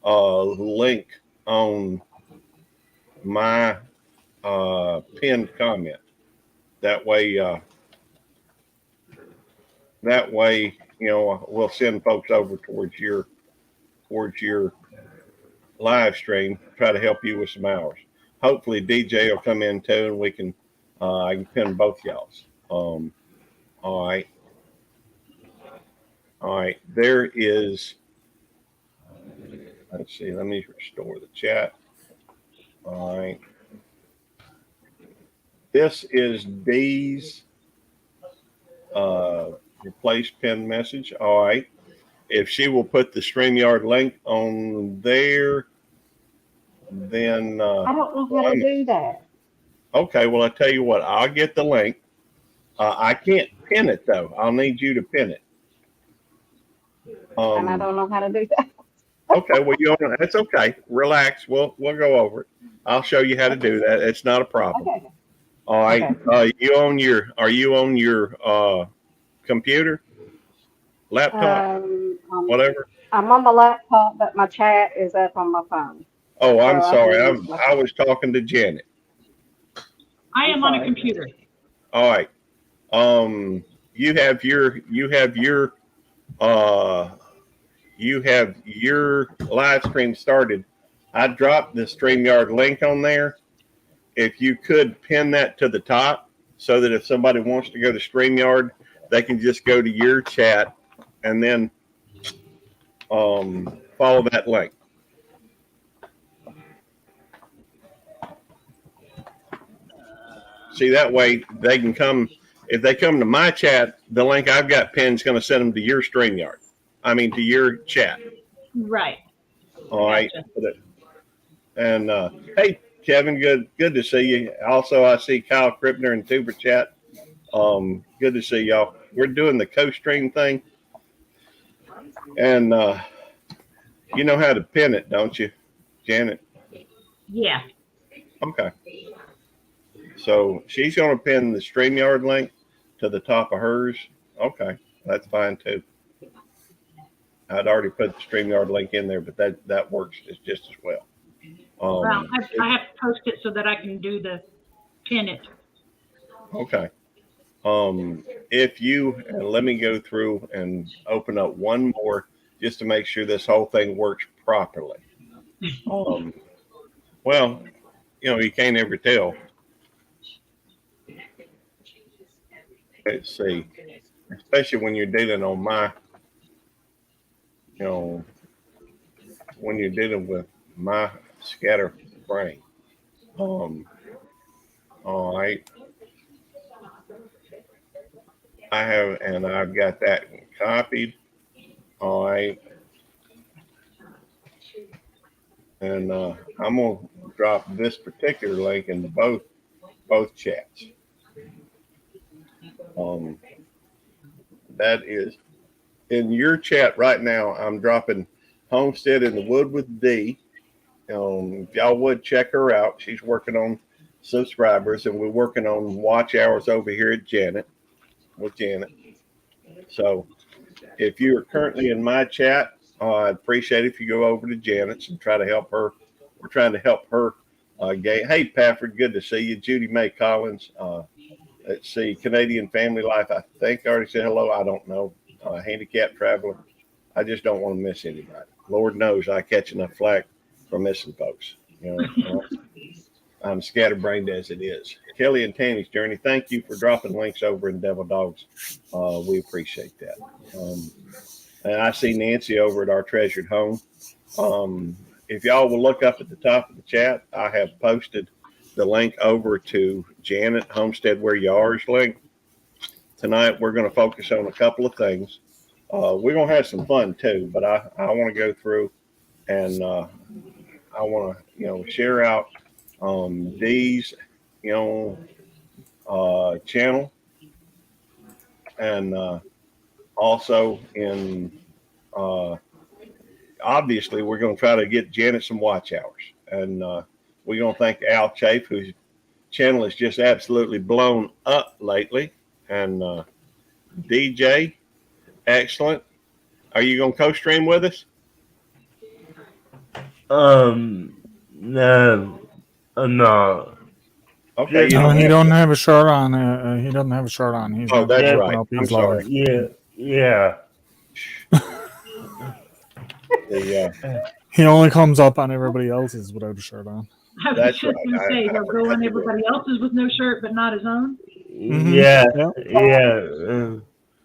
link on my pinned comment. That way, we'll send folks over towards your live stream. Try to help you with some hours. Hopefully, DJ will come in too, and we can I can pin both y'all's. All right. All right. There is. Let's see. Let me restore the chat. All right. This is Dee's replace pin message. All right. If she will put the StreamYard link on there, then I don't know how to do that. Okay. Well, I tell you what. I'll get the link. I can't pin it though. I'll need you to pin it. And I don't know how to do that. Okay, well, that's okay. Relax. We'll go over it. I'll show you how to do that. It's not a problem. Okay. All right. Okay. Are you on your computer, laptop, whatever? I'm on my laptop, but my chat is up on my phone. Oh, I'm sorry. I was talking to Janet. I am on a computer. All right. You have your live stream started. I dropped the StreamYard link on there. If you could pin that to the top so that if somebody wants to go to StreamYard, they can just go to your chat and then follow that link. See, that way they can come. If they come to my chat, the link I've got pinned is going to send them to your StreamYard. I mean, to your chat. Right. All right. And hey, Kevin, good to see you. Also, I see Kyle Krippner in Tuber chat. Good to see y'all. We're doing the co-stream thing, and you know how to pin it, don't you, Janet? Yeah. Okay. So she's going to pin the StreamYard link to the top of hers. Okay, that's fine too. I'd already put the StreamYard link in there, but that works just as well. Well, I have to post it so that I can do the pin it. Okay. If you let me go through and open up one more just to make sure this whole thing works properly. Well, you can't ever tell. Let's see, especially when you're dealing on when you're dealing with my scatter brain. All right. I've got that copied. All right. And I'm going to drop this particular link in both chats. That is in your chat right now. I'm dropping Homestead in the Wood with D. If y'all would check her out, she's working on subscribers, and we're working on watch hours over here at Janet. So if you are currently in my chat, I'd appreciate it if you go over to Janet's and try to help her. We're trying to help her. Hey, Pafford, good to see you. Judy Mae Collins. Let's see, Canadian Family Life. I think I already said hello. I don't know. Handicapped traveler. I just don't want to miss anybody. Lord knows I catch enough flack for missing folks. I'm scatterbrained as it is. Kelly and Tammy's Journey, thank you for dropping links over in Devil Dogs. We appreciate that. And I see Nancy over at Our Treasured Home. If y'all will look up at the top of the chat, I have posted the link over to Janet-Homestead Where You Are's link. Tonight, we're going to focus on a couple of things. We're going to have some fun too, but I want to go through and I want to, share out Dee's, channel, and also in obviously we're going to try to get Janet some watch hours, and we're going to thank Al Chafe, whose channel is just absolutely blown up lately, and DJ, excellent. Are you going to co-stream with us? No, no. Okay, you No, don't he have don't to. have a shirt on. He doesn't have a shirt on. He's Oh, not that's Yeah, open right. up. I'm He's sorry. live. yeah. The He only comes up on everybody else's without a shirt on. I was That's just right. gonna say, I he'll go forgot on to do it. everybody else's with no shirt, but not his own. Mm-hmm. Yeah, Yeah. yeah.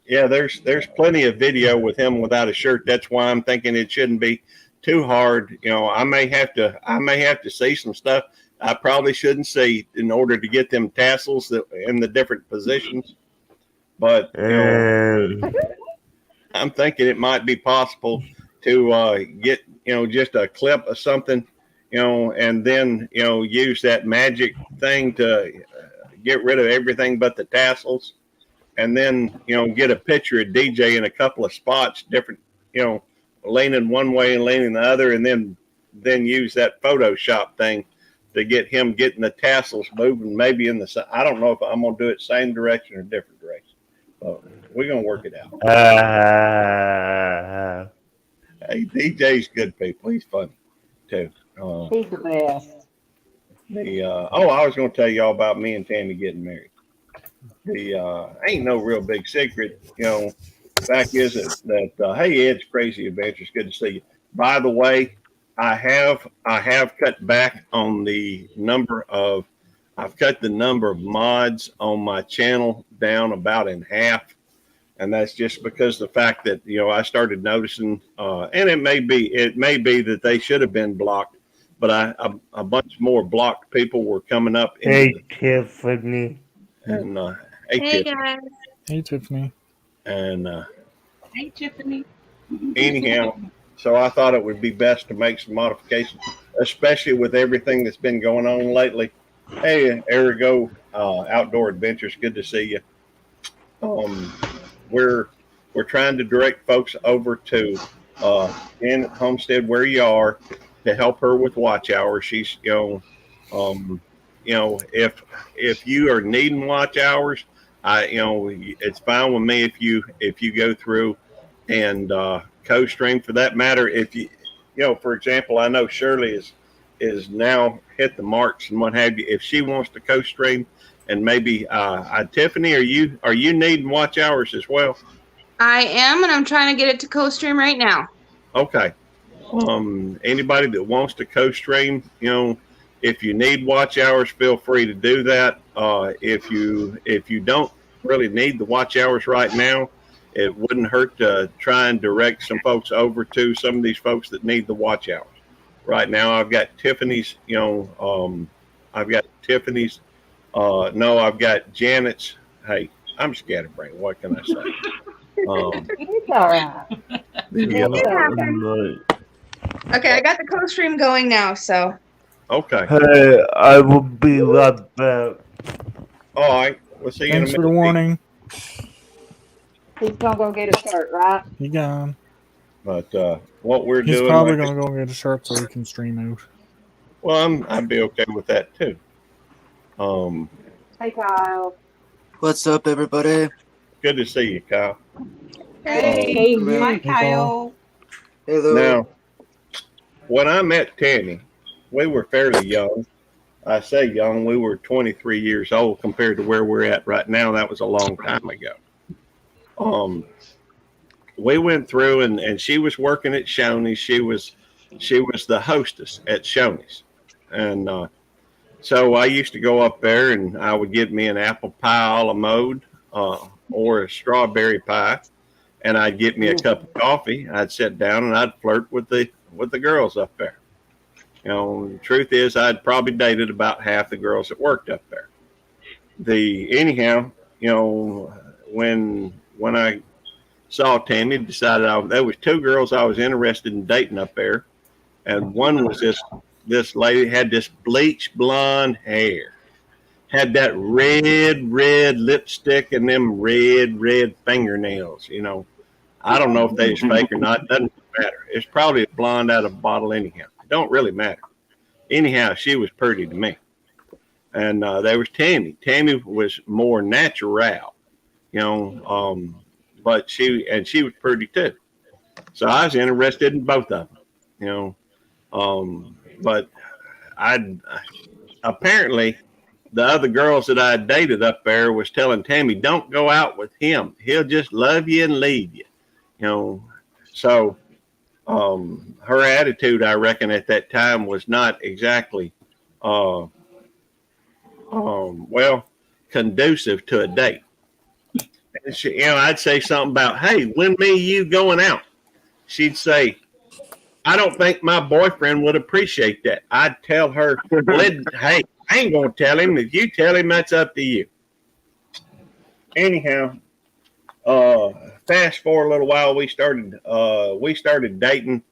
Yeah, there's plenty of video with him without a shirt. That's why I'm thinking it shouldn't be too hard. You know, I may have to see some stuff I probably shouldn't see in order to get them tassels that in the different positions. But Um, I'm thinking it might be possible to get just a clip of something, and then use that magic thing to get rid of everything but the tassels, and then get a picture of DJ in a couple of spots, different, leaning one way and leaning the other, and then use that Photoshop thing to get him getting the tassels moving, maybe in the. I don't know if I'm gonna do it same direction or different direction. So we're gonna work it out. uh, Hey, DJ's good people. He's funny too. Uh, He's the best. I was gonna tell y'all about me and Tammy getting married. Ain't no real big secret, Fact is that hey Ed's Crazy Adventures, good to see you. By the way, I have cut back on the number of I've cut the number of mods on my channel down about in half, and that's just because the fact that I started noticing, and it may be that they should have been blocked, but a bunch more blocked people were coming up into hey, the Tiffany. and hey Hey Tiff guys. Hey, Tiffany. and Hey Tiffany. anyhow, so I thought it would be best to make some modifications, especially with everything that's been going on lately. Hey, Erigo, Outdoor Adventures, good to see you. Um, we're we're trying to direct folks over to Janet-Homestead where you are to help her with watch hours. She's if you are needing watch hours, it's fine with me if you go through and co-stream for that matter. If for example, I know Shirley is now hit the marks and what have you. If she wants to co-stream, and maybe Tiffany, are you needing watch hours as well? I am, and I'm trying to get it to co-stream right now. Okay. Anybody that wants to co-stream, if you need watch hours, feel free to do that. If you don't really need the watch hours right now, it wouldn't hurt to try and direct some folks over to some of these folks that need the watch hours. Right now, I've got Tiffany's. I've got Tiffany's. No, I've got Janet's. Hey, I'm scatterbrained. What can I say? It's all right. The, It's okay. Okay, I got the co-stream going now, so. okay. Hey, I will be right back. All right. We'll see you in a Thanks for the minute. warning. He's gonna go get a shirt, right? He gone. But what we're He's doing, probably like, gonna go get a shirt so he can stream out. well, I'd be okay with that too. Hey, Kyle. What's up, everybody? Good to see you, Kyle. Hey, Hey, Kyle. Hello. Now, when I met Tammy, we were fairly young. I say young, we were 23 years old compared to where we're at right now. That was a long time ago. We went through and she was working at Shoney's. She was the hostess at Shoney's. And so I used to go up there and I would get me an apple pie a la mode or a strawberry pie, and I'd get me a cup of coffee. I'd sit down and I'd flirt with the girls up there. The truth is, I'd probably dated about half the girls that worked up there. Anyhow, when I saw Tammy, decided there was two girls I was interested in dating up there, and one was this lady had this bleach blonde hair, had that red lipstick and them red fingernails. I don't know if they was fake or not. Doesn't matter. It's probably a blonde out of a bottle anyhow. It don't really matter. Anyhow, she was pretty to me. And there was Tammy. Tammy was more natural, but she was pretty too. So I was interested in both of them. But I apparently the other girls that I dated up there was telling Tammy, don't go out with him. He'll just love you and leave you. You know, so her attitude, I reckon, at that time was not exactly well conducive to a date. And she, you know, I'd say something about, hey, when me you going out? She'd say, I don't think my boyfriend would appreciate that. I'd tell her, hey, I ain't gonna tell him. If you tell him, that's up to you. Anyhow, fast forward a little while, we started dating.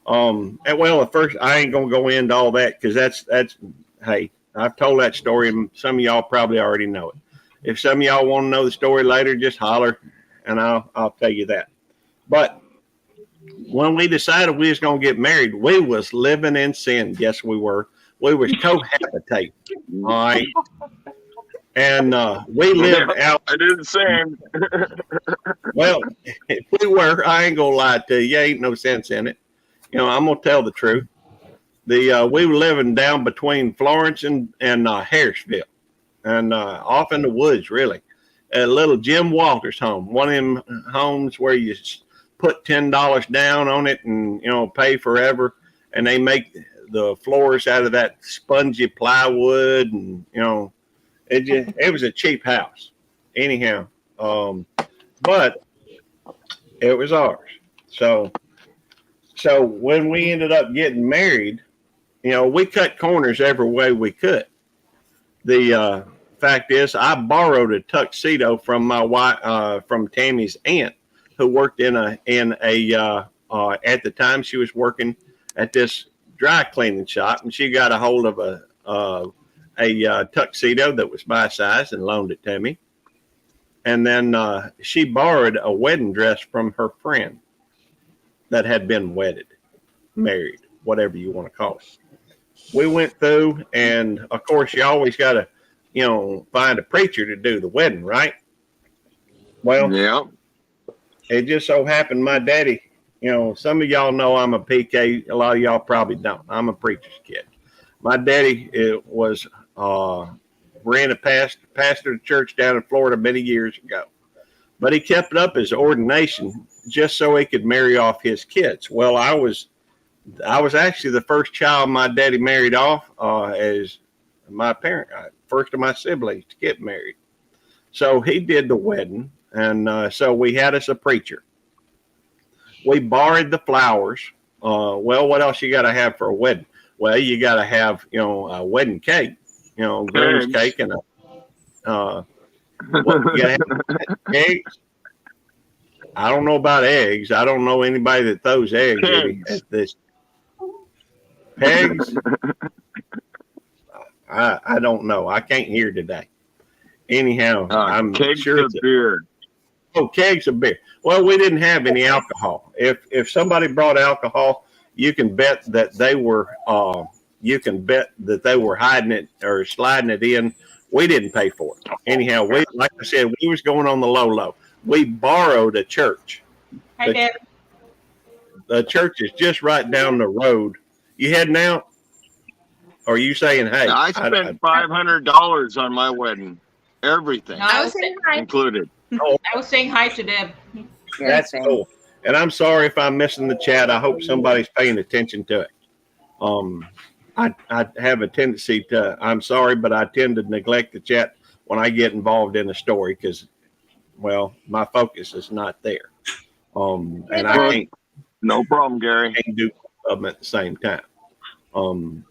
And well, at first I ain't gonna go into all that because that's hey, I've told that story and some of y'all probably already know it. If some of y'all want to know the story later, just holler and I'll tell you that. But when we decided we was gonna get married, we was living in sin. Yes, we were. We was cohabitating. All right. And we lived out. I did the same. Well, if we were, I ain't gonna lie to you. Ain't no sense in it. You know, I'm gonna tell the truth. We were living down between Florence and Harrisville, and off in the woods, really. A little Jim Walters home, one of them homes where you put $10 down on it and pay forever, and they make the floors out of that spongy plywood, and it was a cheap house. Anyhow, but it was ours. So when we ended up getting married, we cut corners every way we could. The fact is, I borrowed a tuxedo from my wife, from Tammy's aunt, who worked in a at the time she was working at this dry cleaning shop, and she got a hold of a tuxedo that was my size and loaned it to me. And then she borrowed a wedding dress from her friend that had been wedded, married, whatever you want to call it. We went through, and of course, you always got to, find a preacher to do the wedding, right? Well, yeah. It just so happened my daddy, some of y'all know I'm a PK. A lot of y'all probably don't. I'm a preacher's kid. My daddy ran a pastor of church down in Florida many years ago, but he kept up his ordination just so he could marry off his kids. Well, I was actually the first child my daddy married off as my parent, first of my siblings to get married. So he did the wedding, and so we had us a preacher. We borrowed the flowers. Well, what else you got to have for a wedding? Well, you got to have, a wedding cake, groom's cake, and what, you got to have eggs. I don't know about eggs. I don't know anybody that throws eggs at this. Eggs? I don't know. I can't hear today. Anyhow, I'm sure it's beer. Oh, kegs of beer. Well, we didn't have any alcohol. If somebody brought alcohol, you can bet that they were hiding it or sliding it in. We didn't pay for it. Anyhow, like I said, we was going on the low. We borrowed a church. Hi, Deb. The church is just right down the road. You heading out? Or are you saying, hey? I spent $500 on my wedding. Everything. I was saying hi. Included. I was saying hi to Deb. That's cool. And I'm sorry if I'm missing the chat. I hope somebody's paying attention to it. I have a tendency to, I'm sorry, but I tend to neglect the chat when I get involved in a story because, well, my focus is not there. And I can't. No problem, Gary. I can't do both of them at the same time.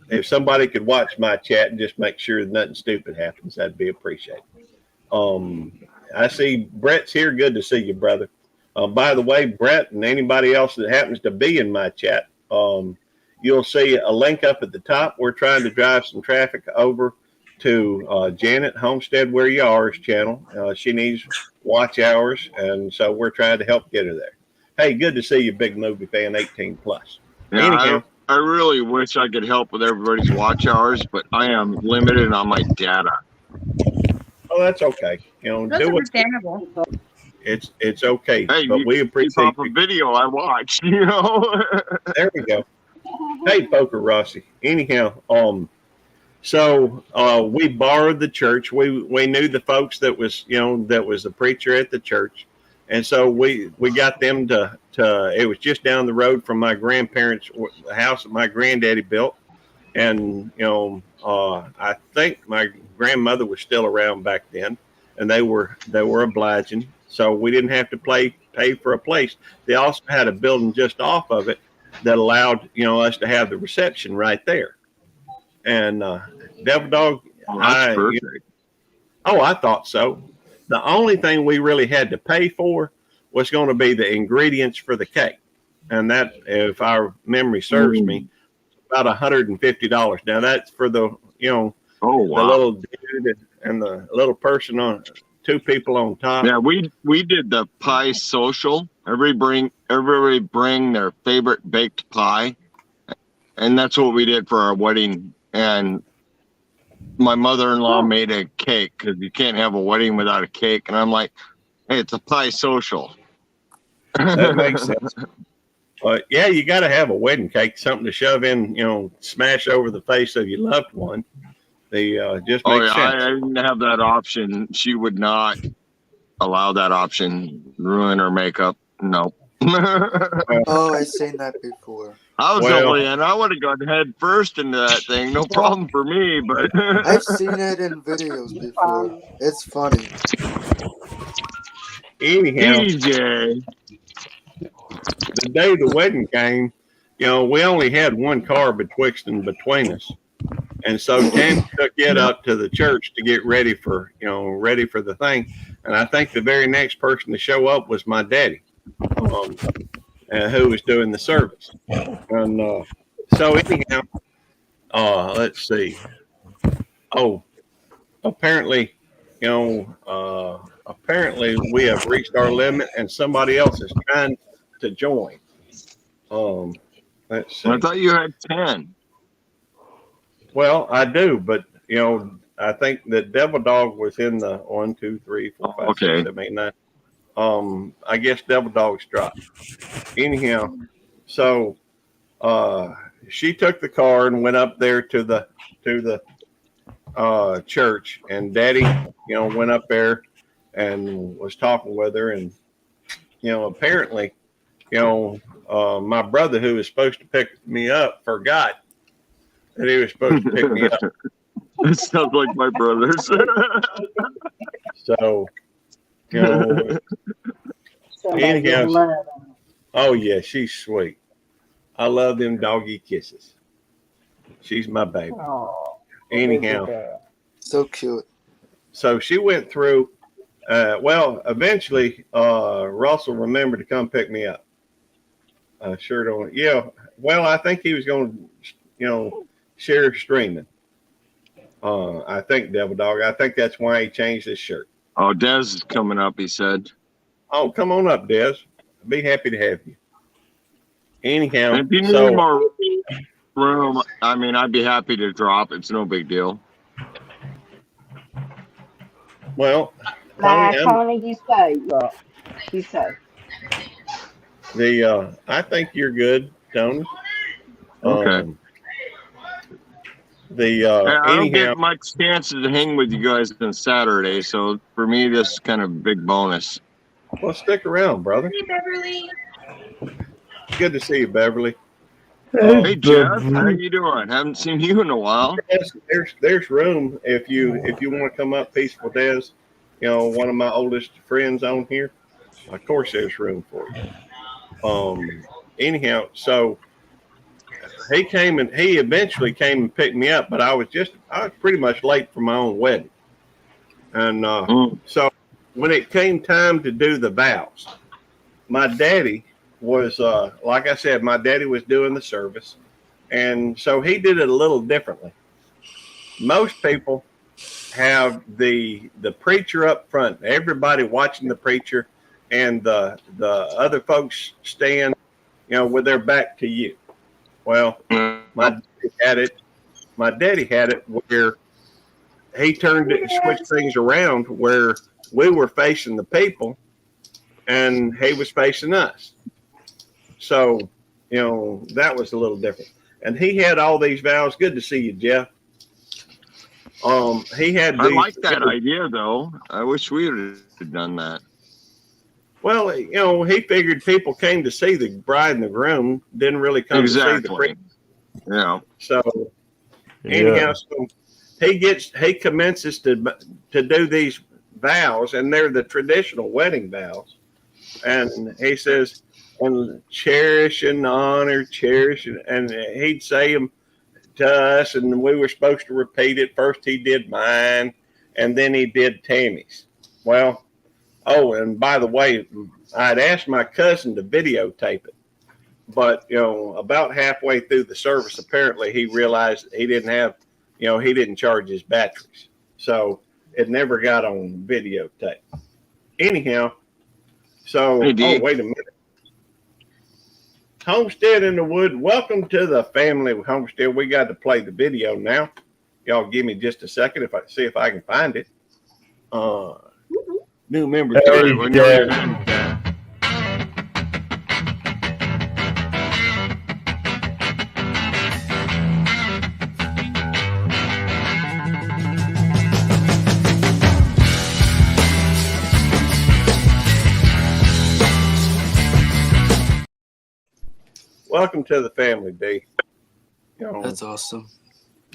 If somebody could watch my chat and just make sure nothing stupid happens, that'd be appreciated. I see Brett's here. Good to see you, brother. By the way, Brett and anybody else that happens to be in my chat, you'll see a link up at the top. We're trying to drive some traffic over to Janet-Homestead Where You Are's channel. She needs watch hours, and so we're trying to help get her there. Hey, good to see you, big movie fan, 18 plus. Yeah, Anyhow, I really wish I could help with everybody's watch hours, but I am limited on my data. Oh, that's okay. That's do understandable. it's okay. Hey, but we appreciate a video I watched. There we go. Hey, Poker Rossi. Anyhow, so we borrowed the church. We knew the folks that was the preacher at the church, and so we got them to. It was just down the road from my grandparents' the house that my granddaddy built, and I think my grandmother was still around back then, and they were obliging, so we didn't have to pay for a place. They also had a building just off of it that allowed us to have the reception right there. And Devil Dog, Oh, that's perfect. I thought so. The only thing we really had to pay for was going to be the ingredients for the cake, and that, if our memory serves me, about $150. Now that's for the Oh, the wow. little dude and the little person on, two people on top. Yeah, we did the pie social. Everybody bring their favorite baked pie, and that's what we did for our wedding. And my mother-in-law made a cake because you can't have a wedding without a cake. And I'm like, hey, it's a pie social. That makes sense. But yeah, you got to have a wedding cake, something to shove in, smash over the face of your loved one. They just Oh makes yeah, sense. I didn't have that option. She would not allow that option. Ruin her makeup. No. Oh, I've seen that before. I was Well- only, and I would have gone head first into that thing. No problem for me, but I've seen it in videos before. It's funny. Anyhow, DJ. the day the wedding came, we only had one car betwixt and between us. And so Tammy took it up to the church to get ready for the thing. And I think the very next person to show up was my daddy, who was doing the service. And so anyhow, let's see. Oh, apparently, apparently we have reached our limit, and somebody else is trying to join. Let's see. I thought you had 10. Well, I do, but I think that Devil Dog was in the 1, 2, 3, 4, 5, Okay. 6, 7, 8, 9. I guess Devil Dog's dropped. Anyhow, so she took the car and went up there to the church, and Daddy, went up there and was talking with her, and apparently, my brother, who was supposed to pick me up, forgot that he was supposed to pick me up. That sounds like my brothers. So, Somebody Anyhow, just love them. oh yeah, she's sweet. I love them doggy kisses. She's my baby. Oh, Anyhow, So cute. so she went through. Well, eventually, Russell remembered to come pick me up. I sure don't. Yeah. Well, I think he was going to, share streaming. I think Devil Dog. I think that's why he changed his shirt. Oh, Des is coming up, he said. Oh, come on up, Des. I'd be happy to have you. Anyhow, And if you need so more room, I mean, I'd be happy to drop. It's no big deal. well, Nah, Tony, Tony, you say, look, you say. I think you're good, Tony. Okay. The I don't anyhow, get much chances to hang with you guys on Saturday, so for me, this is kind of a big bonus. well, stick around, brother. Hey, Beverly. Good to see you, Beverly. Hey, Jeff, how you doing? Haven't seen you in a while. There's room if you want to come up, Peaceful Des. One of my oldest friends on here. Of course, there's room for you. Anyhow, so he eventually came and picked me up, but I was pretty much late for my own wedding. And so when it came time to do the vows, my daddy was, like I said, my daddy was doing the service. And so he did it a little differently. Most people have the preacher up front, everybody watching the preacher, and the other folks stand, with their back to you. Well, my daddy had it where he switched things around where we were facing the people and he was facing us. So, that was a little different. and he had all these vows. Good to see you, Jeff. He had. I these, like that idea, though. I wish we had done that. Well, he figured people came to see the bride and the groom, didn't really come to see the Exactly. priest. Yeah. So anyhow, so he commences to do these vows, and they're the traditional wedding vows. And he says, and cherish and honor, cherish, and he'd say them to us, and we were supposed to repeat it. First he did mine, and then he did Tammy's. Well, oh, and by the way, I'd asked my cousin to videotape it, but about halfway through the service, apparently he realized he didn't have, he didn't charge his batteries, so it never got on videotape. Anyhow, so wait a minute. Homestead in the Wood, welcome to the family of Homestead. We got to play the video now. Y'all give me just a second if I can find it. New members. Welcome to the family, D. That's awesome.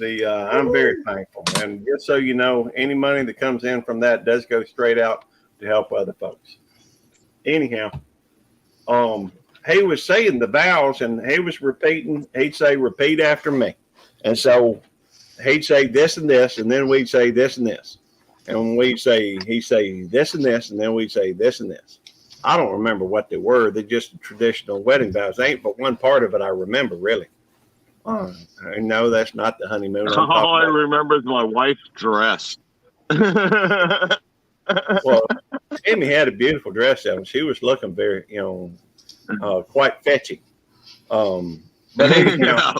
I'm very thankful, and just so you know, any money that comes in from that does go straight out to help other folks. Anyhow, he was saying the vows, and he was repeating. He'd say, "Repeat after me," and so he'd say this and this, and then we'd say this and this, and he'd say this and this, and then we'd say this and this. I don't remember what they were. They're just traditional wedding vows. Ain't but one part of it I remember, really. No, that's not the honeymoon. All I remember is my wife's dress. Well, Tammy had a beautiful dress on. She was looking very, quite fetching. But anyhow,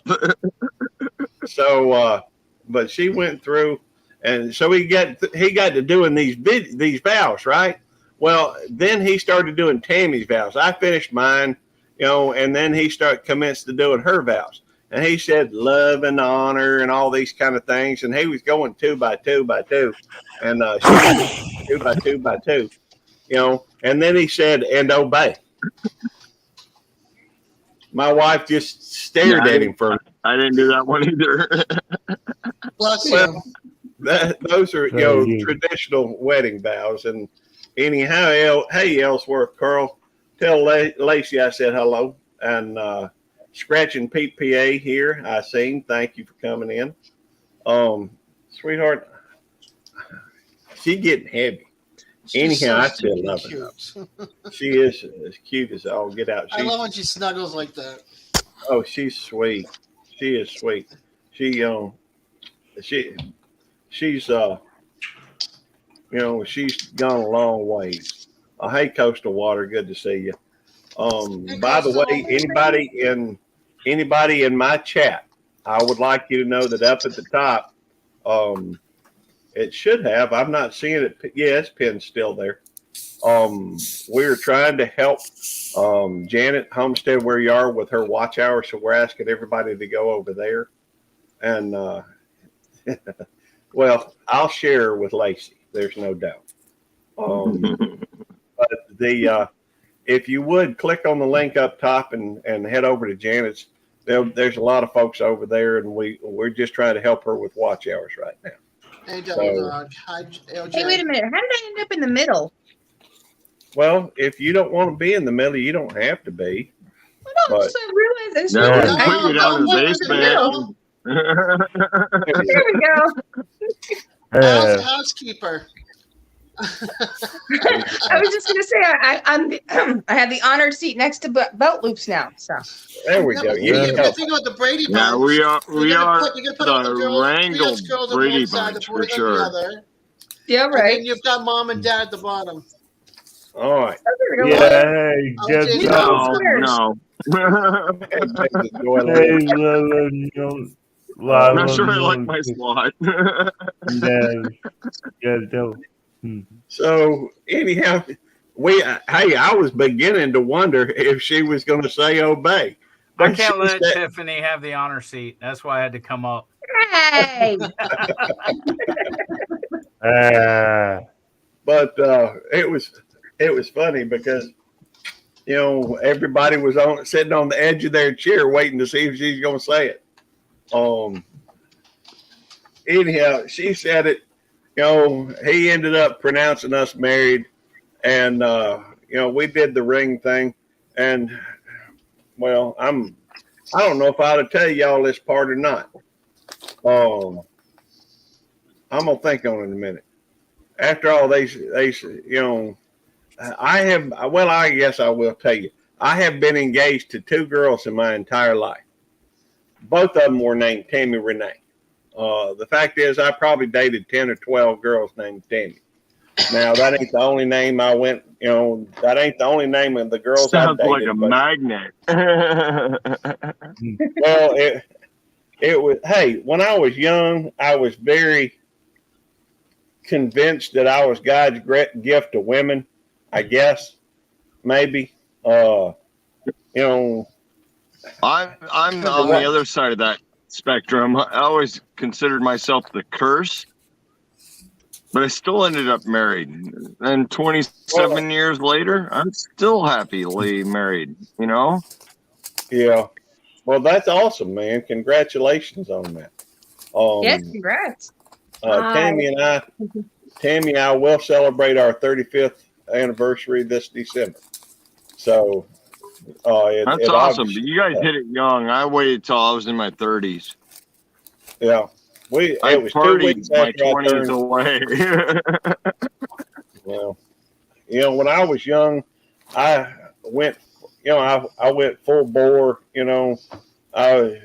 so, but she went through, and so he got to doing these vows, right? Well, then he started doing Tammy's vows. I finished mine, and then he commenced to doing her vows. And he said love and honor and all these kind of things. And he was going 2 by 2 by 2. And she was 2 by 2 by 2, and then he said, and obey. My wife just stared at him for. I didn't do that one either. Well, those are, traditional wedding vows. And anyhow, hey, Ellsworth, Carl, tell Lacey I said hello. And, Scratching Pete PA here. I seen. Thank you for coming in. Sweetheart, she getting heavy. Anyhow, I still love her. She is as cute as all get out. I love when she snuggles like that. Oh, she's sweet. She is sweet. She's she's gone a long ways. Hey, Coastal Water, good to see you. By the way, anybody in my chat, I would like you to know that up at the top, it should have. I'm not seeing it. Yeah, it's pinned still there. We're trying to help Janet-Homestead where you are with her watch hour, so we're asking everybody to go over there. And well, I'll share with Lacey. There's no doubt. But if you would click on the link up top and head over to Janet's, there's a lot of folks over there, and we're just trying to help her with watch hours right now. Hey, Dog. Hi, LJ. Hey, wait a minute. How did I end up in the middle? Well, if you don't want to be in the middle, you don't have to be. I don't realize this. Put you down in the basement. There we go. Housekeeper. I was just gonna say I have the honored seat next to Beltloops now. So there we go. You gotta think about the Brady Bunch. Yeah, we are the Wrangle Brady Bunch for sure. Yeah, right. And you've got mom and dad at the bottom. All right. Yeah, no. I'm not sure I like my slot. So anyhow, I was beginning to wonder if she was going to say obey. I can't let Tiffany have the honor seat. That's why I had to come up. Hey, But it was funny because everybody was sitting on the edge of their chair waiting to see if she's going to say it. Anyhow, she said it. He ended up pronouncing us married, and we did the ring thing. And well, I don't know if I ought to tell y'all this part or not. I'm gonna think on it in a minute. After all, they I guess I will tell you. I have been engaged to 2 girls in my entire life. Both of them were named Tammy Renee. The fact is, I probably dated 10 or 12 girls named Tammy. Now, that ain't the only name I went, that ain't the only name of the girls I Sounds dated. like a magnet. Well, it was, hey, when I was young, I was very convinced that I was God's great gift to women, I guess, maybe. I'm on the other side of that spectrum. I always considered myself the curse, but I still ended up married. And 27 years later, I'm still happily married, Yeah. Well, that's awesome, man. Congratulations on that. yes, congrats. Tammy and I will celebrate our 35th anniversary this December. So, that's awesome. But you guys hit it young. I waited till I was in my 30s. Yeah. I It was 2 partied weeks my after I 20s turned. away. Well, when I was young, I went, I went full bore, I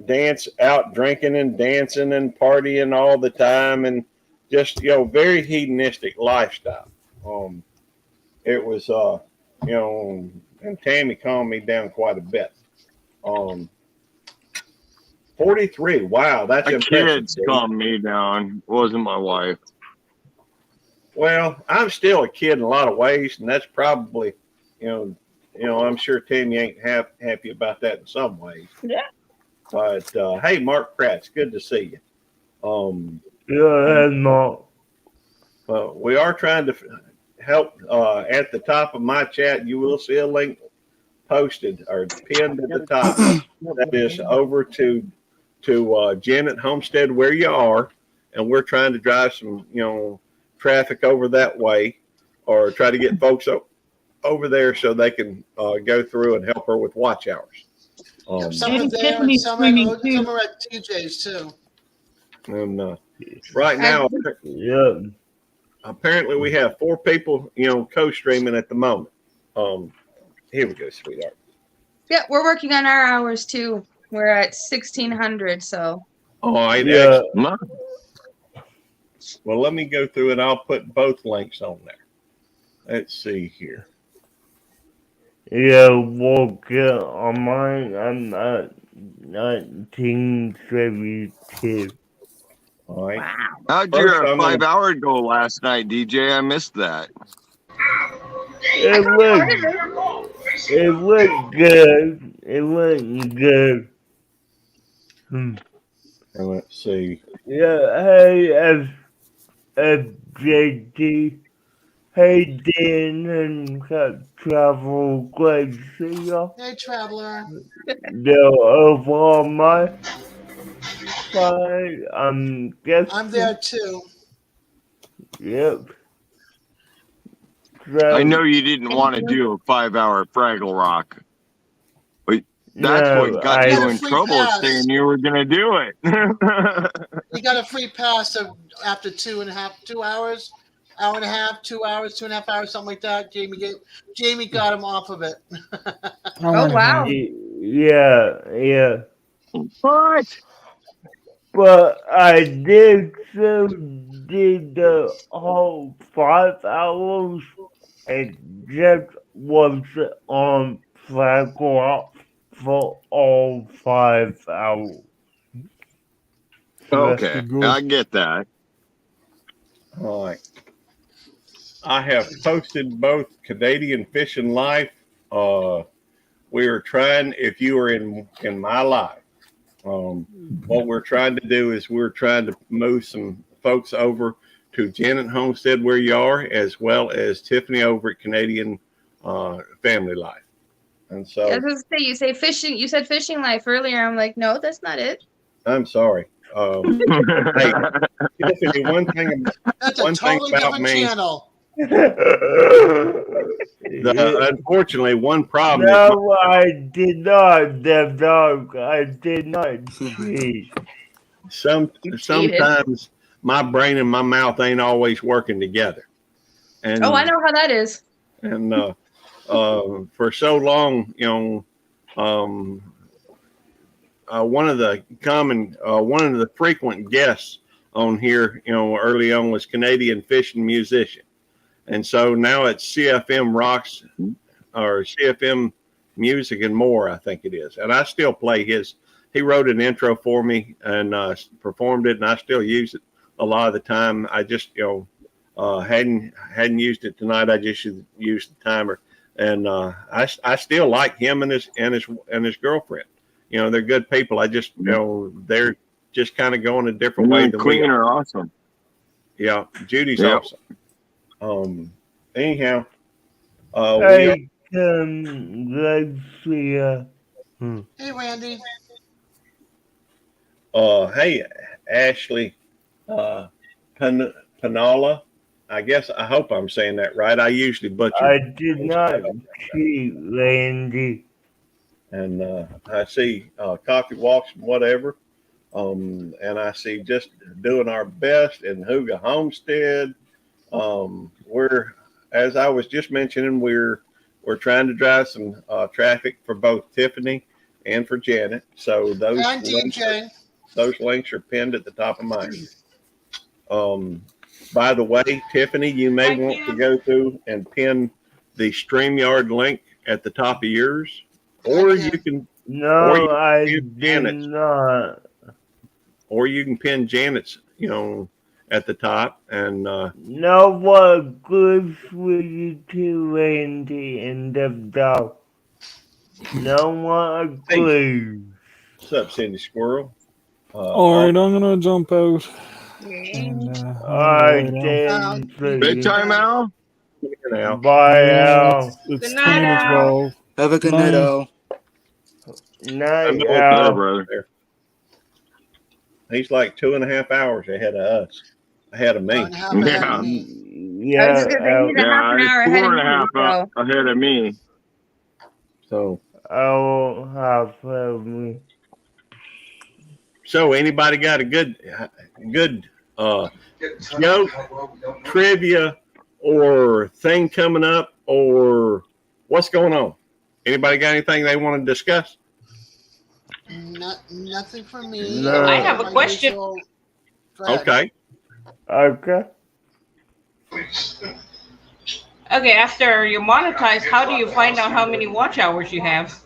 dance out drinking and dancing and partying all the time and just, very hedonistic lifestyle. It was, and Tammy calmed me down quite a bit. 43. Wow. That's impressive. Kids calmed me down. It wasn't my wife. Well, I'm still a kid in a lot of ways, and that's probably, I'm sure Tammy ain't happy about that in some ways. Yeah. But hey, Mark Kratz, good to see you. Yeah, no. We are trying to help. At the top of my chat, you will see a link posted or pinned at the top. That is over to Janet-Homestead where you are, and we're trying to drive some, traffic over that way, or try to get folks over there so they can go through and help her with watch hours. Some are there and some are at TJ's too. And right now, Yeah. apparently we have 4 people, co-streaming at the moment. Here we go, sweetheart. Yeah, we're working on our hours too. We're at 1600, so. All right, Yeah. excellent. Well, let me go through and I'll put both links on there. Let's see here. Yeah, we'll get on mine. I'm not 1972. All right. Wow. How'd First, your I'm gonna- 5-hour go last night, DJ? I missed that. It looked good. It looked good. And let's see. Yeah, hey, FJT. Hey, Dan and Travel. Great to see y'all. Hey, traveler. They're over on my side. I'm guessing. I'm there too. Yep. I know you didn't want to do a 5-hour Fraggle Rock. But that's No, what got you in Free trouble, pass. saying you were going to do it. You got a free pass after 2.5 hours, hour and a half, 2 hours, 2.5 hours, something like that. Jamie got him off of it. Oh, wow. Yeah. What? But I did the whole 5 hours. It just was on Fraggle Rock for all 5 hours. Okay, I get that. All right. I have posted both Canadian Fishing Life. We we were trying, if you were in my life, what we're trying to do is we're trying to move some folks over to Janet-Homestead where you are, as well as Tiffany over at Canadian Family Life. And so I was gonna say, you say fishing. You said fishing life earlier. I'm like, no, that's not it. I'm sorry. Hey, Tiffany, one thing That's a totally about different me, channel. unfortunately, one problem is No, I did not, Dev Dog. I did not cheat. sometimes my brain and my mouth ain't always working together. And Oh, I know how that is. and for so long, one of the frequent guests on here, early on was Canadian fishing musician, and so now it's CFM Rocks or CFM Music and More, I think it is, and I still play his. He wrote an intro for me and performed it, and I still use it a lot of the time. I just hadn't used it tonight. I just used the timer, and I still like him and his girlfriend. They're good people. I just they're just kind of going a different way than Queen we are awesome. Yeah, Judy's Yep. awesome. Anyhow, Hey, let's see. Hey, Randy. Hey, Ashley, Panala. I hope I'm saying that right. I usually butcher. I did not cheat, Randy. And I see coffee walks, whatever. And I see just doing our best in Huga Homestead. We're, as I was just mentioning, we're trying to drive some traffic for both Tiffany and for Janet. So those And DJ. those links are pinned at the top of mine. By the way, Tiffany, you may want to go through and pin the StreamYard link at the top of yours, or you can. No, I did not. Or you can pin Janet's, at the top, and No, what good for you two, Randy and the dog? No one agrees. What's up, Cindy Squirrel? All right, I'm gonna jump out. And, Big time, Al. Bye, Al. It's Good night, 20 to Al. 12. Have a good night, Al. Night, There, Al. brother. He's like 2.5 hours ahead of us, ahead of me. I was just gonna say, he's a half an hour ahead of me. Ahead of me. So I won't have me. So anybody got a good joke, trivia, or thing coming up, or what's going on? Anybody got anything they want to discuss? Nothing for me. No. I have a question. Okay. Okay. Okay, after you monetize, how do you find out how many watch hours you have?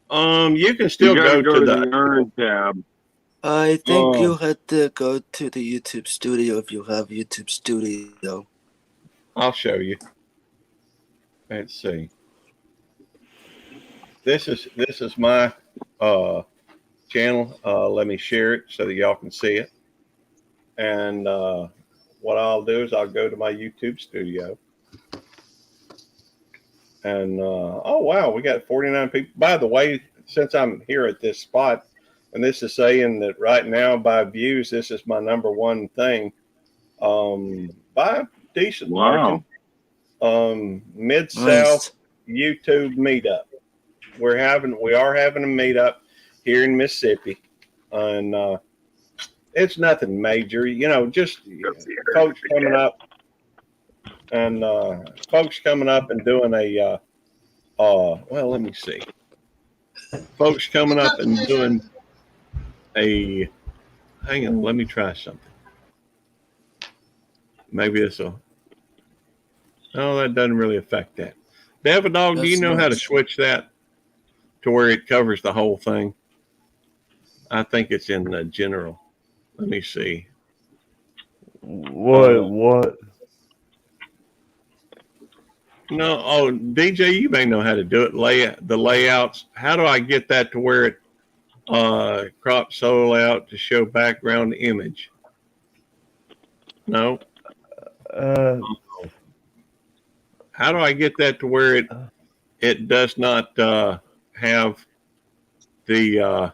You can still go to the earn tab. I think you had to go to the YouTube studio if you have YouTube studio. I'll show you. Let's see. This is my channel. Let me share it so that y'all can see it. And what I'll do is I'll go to my YouTube studio. And oh wow, we got 49 people. By the way, since I'm here at this spot, and this is saying that right now by views, this is my #1 thing. By a decent margin. Mid-South YouTube meetup. We are having a meetup here in Mississippi, and it's nothing major, just folks coming up and doing a well, let me see, folks coming up and doing a, hang on, let me try something. Maybe this will, no, that doesn't really affect that. David Dog, do you know how to switch that to where it covers the whole thing? I think it's in the general. Let me see. What? No, oh, DJ, you may know how to do it. The layouts. How do I get that to where it crop solo out to show background image? No. How do I get that to where it does not have the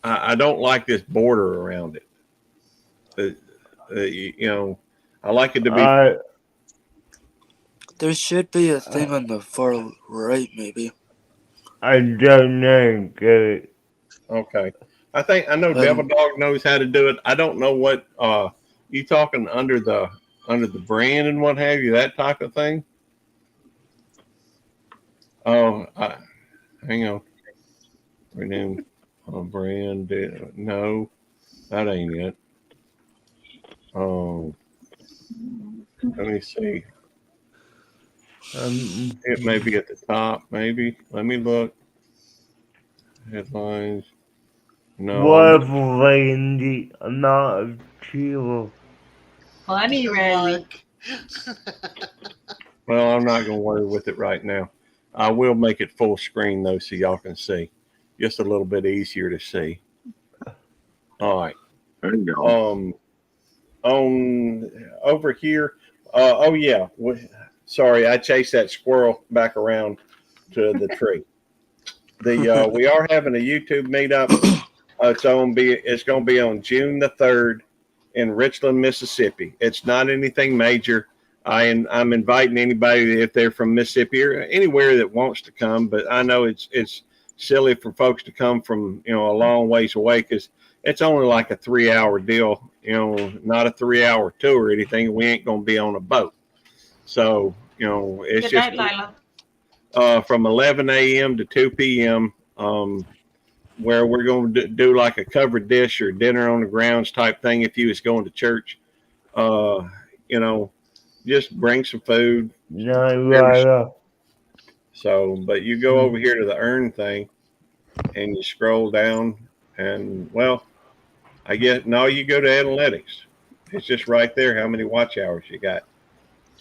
I don't like this border around it. You know, I like it to be. There should be a thing on the far right, maybe. I don't know. Get it. Okay. I know Devil Dog knows how to do it. I don't know what you talking under the brand and what have you, that type of thing. Oh, hang on. Rename brand. No, that ain't it. Oh, let me see. It may be at the top. Maybe. Let me look. Headlines. No. What in the amount of people? Funny, Randy. Well, I'm not going to worry with it right now. I will make it full screen though, so y'all can see. Just a little bit easier to see. All right. There you go. On over here. Oh yeah. Sorry, I chased that squirrel back around to the tree. We are having a YouTube meetup. It's going to be on June the 3rd in Richland, Mississippi. It's not anything major. I'm inviting anybody if they're from Mississippi or anywhere that wants to come, but I know it's silly for folks to come from, you know, a long ways away because it's only like a 3-hour deal, you know, not a 3-hour tour or anything. We ain't going to be on a boat. So, you know, it's Good just night, Lila. from 11 a.m. to 2 p.m. Where we're going to do like a covered dish or dinner on the grounds type thing. If you was going to church, you know, just bring some food. No, So, but you go over here to the earn thing and you scroll down and well, I guess no, you go to analytics. It's just right there how many watch hours you got.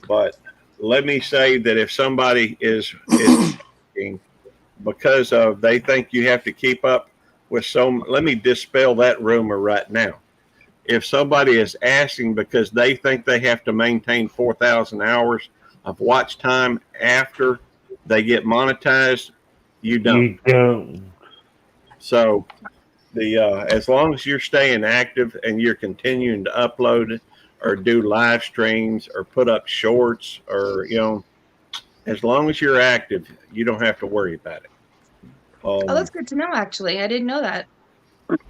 But let me say that if somebody is because of they think you have to keep up with let me dispel that rumor right now. If somebody is asking because they think they have to maintain 4,000 hours of watch time after they get monetized, you don't. You don't. So as long as you're staying active and you're continuing to upload or do live streams or put up shorts or, you know, as long as you're active, you don't have to worry about it. Oh, that's good to know, actually. I didn't know that.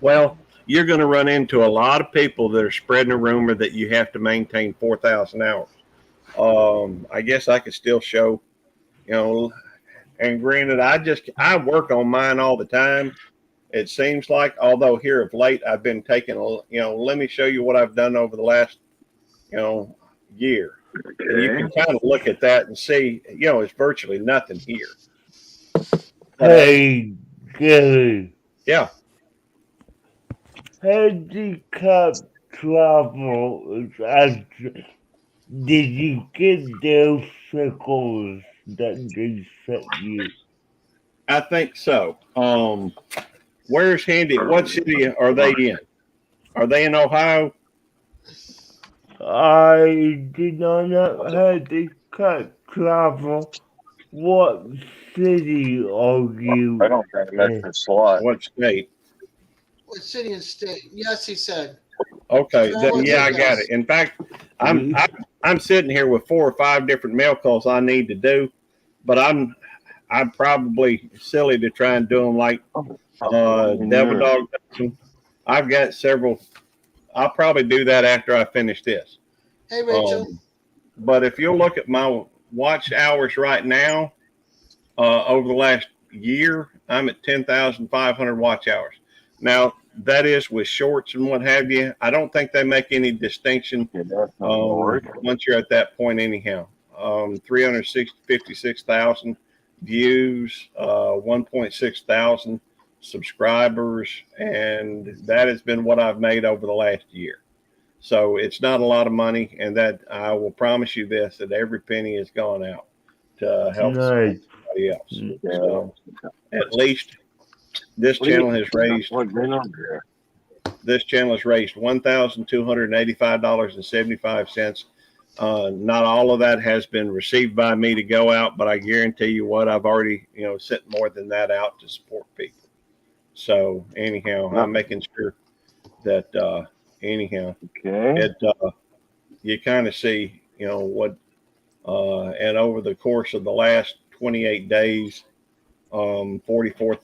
Well, you're going to run into a lot of people that are spreading a rumor that you have to maintain 4,000 hours. I guess I could still show, you know, and granted, I work on mine all the time. It seems like, although here of late, I've been taking, you know, let me show you what I've done over the last, you know, year. And you can kind of look at that and see, you know, it's virtually nothing here. Hey, Gary. Yeah. Handicap travel did you get those circles that they sent you? I think so. Where's Handy? What city are they in? Are they in Ohio? I did not know handicap travel. What city are you I don't think that's the slot. What state? What city and state? Yes, he said. Okay, then yeah, I got it. In fact, I'm sitting here with 4 or 5 different mail calls I need to do, but I'm probably silly to try and do them like Devil Dog. I've got several. I'll probably do that after I finish this. Hey, Rachel. But if you'll look at my watch hours right now, over the last year, I'm at 10,500 watch hours. Now, that is with shorts and what have you. I don't think they make any distinction once you're at that point anyhow. 356,000 views, 1.6 thousand subscribers, and that has been what I've made over the last year. So it's not a lot of money, and that I will promise you this, that every penny has gone out to help Nice. somebody else. So at least this channel has raised $1,285.75. Not all of that has been received by me to go out, but I guarantee you what, I've already, sent more than that out to support people. So anyhow, I'm making sure that, anyhow, it, you kind of see, what, and over the course of the last 28 days, 44,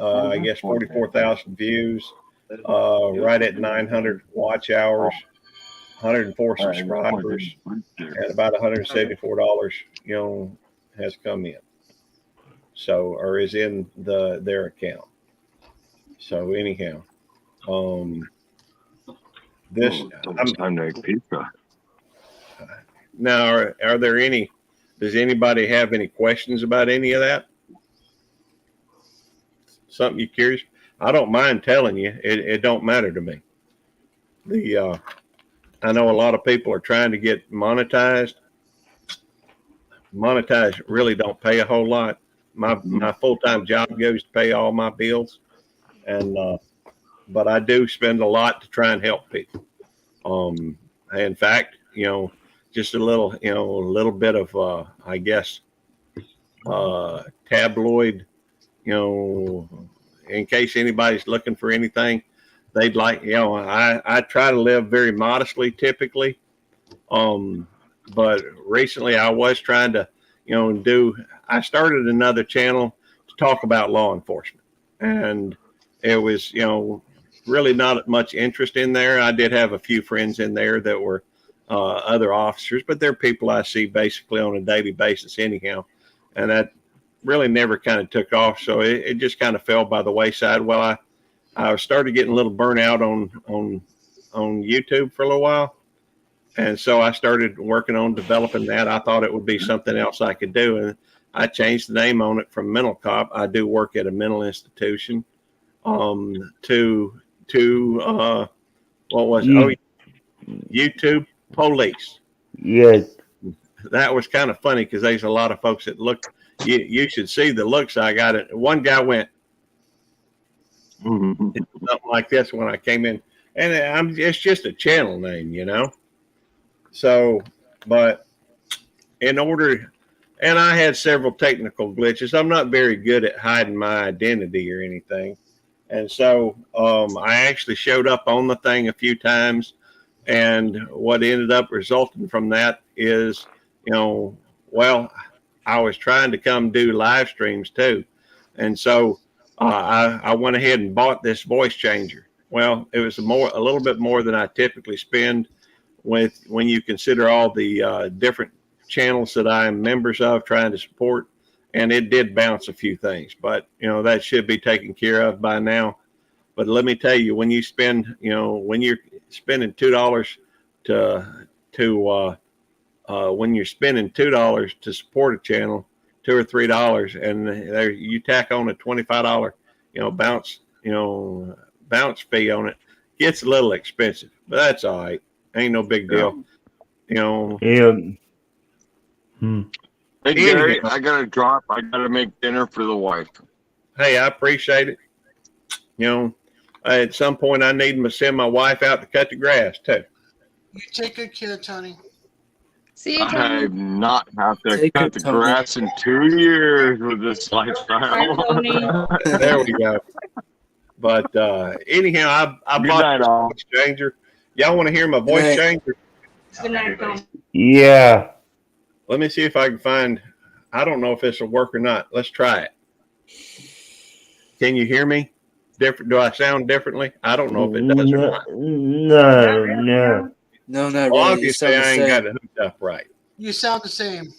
I guess 44,000 views, right at 900 watch hours, 104 subscribers, and about $174, has come in. So, or is in their account. So anyhow, this, pizza. now, are there any, does anybody have any questions about any of that? Something you're curious? I don't mind telling you. It don't matter to me. I know a lot of people are trying to get monetized. Monetized really don't pay a whole lot. My full-time job goes to pay all my bills, and but I do spend a lot to try and help people. In fact, just a little bit of I guess tabloid, in case anybody's looking for anything they'd like. I try to live very modestly typically, but recently I was trying to I started another channel to talk about law enforcement, and it was really not much interest in there. I did have a few friends in there that were other officers, but they're people I see basically on a daily basis anyhow, and that really never kind of took off. So it just kind of fell by the wayside. Well, I started getting a little burnout on YouTube for a little while. And so I started working on developing that. I thought it would be something else I could do. And I changed the name on it from Mental Cop. I do work at a mental institution, to what was it? Oh, YouTube Police. Yes. That was kind of funny because there's a lot of folks that look, you should see the looks I got. It. One guy went something like this when I came in, and it's just a channel name, So, but in order, and I had several technical glitches. I'm not very good at hiding my identity or anything. And so I actually showed up on the thing a few times. And what ended up resulting from that is, well, I was trying to come do live streams too. And so I went ahead and bought this voice changer. Well, it was a little bit more than I typically spend when you consider all the different channels that I'm members of trying to support. And it did bounce a few things, but that should be taken care of by now. But let me tell you, when you spend, when you're spending $2 when you're spending $2 to support a channel, $2 or $3, and there you tack on a $25, bounce fee on it, gets a little expensive, but that's all right. Ain't no big deal. Yeah. Hey Gary, I gotta drop. I gotta make dinner for the wife. Hey, I appreciate it. At some point I need to send my wife out to cut the grass too. You take good care, Tony. See you, I Tony. have not had to Take cut it, the Tony. grass in 2 years with this lifestyle. Bye, Tony. There we go. But anyhow, I Good bought night, this all. voice changer. Y'all want to hear my voice Good night. changer? Good night, Tony. Yeah. Let me see if I can find. I don't know if this will work or not. Let's try it. Can you hear me? Different? Do I sound differently? I don't know if it does or not. No. No, not Well, really. You obviously sound the I ain't got same. it hooked up right. You sound the same.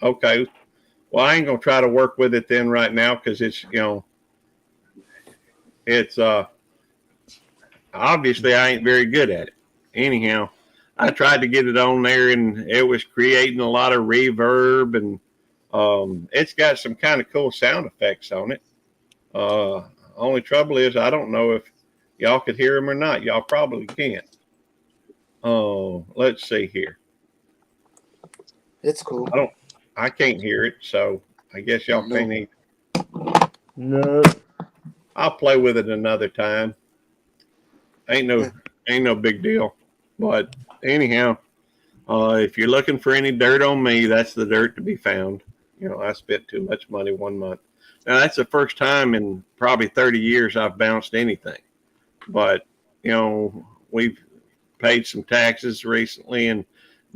Okay. Well, I ain't gonna try to work with it then right now because it's it's obviously I ain't very good at it. Anyhow, I tried to get it on there and it was creating a lot of reverb and it's got some kind of cool sound effects on it. Only trouble is I don't know if y'all could hear them or not. Y'all probably can't. Oh, let's see here. It's cool. I can't hear it, so I guess y'all No. can't either. No. I'll play with it another time. Ain't no big deal. But anyhow, if you're looking for any dirt on me, that's the dirt to be found. You know, I spent too much money 1 month. Now that's the first time in probably 30 years I've bounced anything. But you know, we've paid some taxes recently and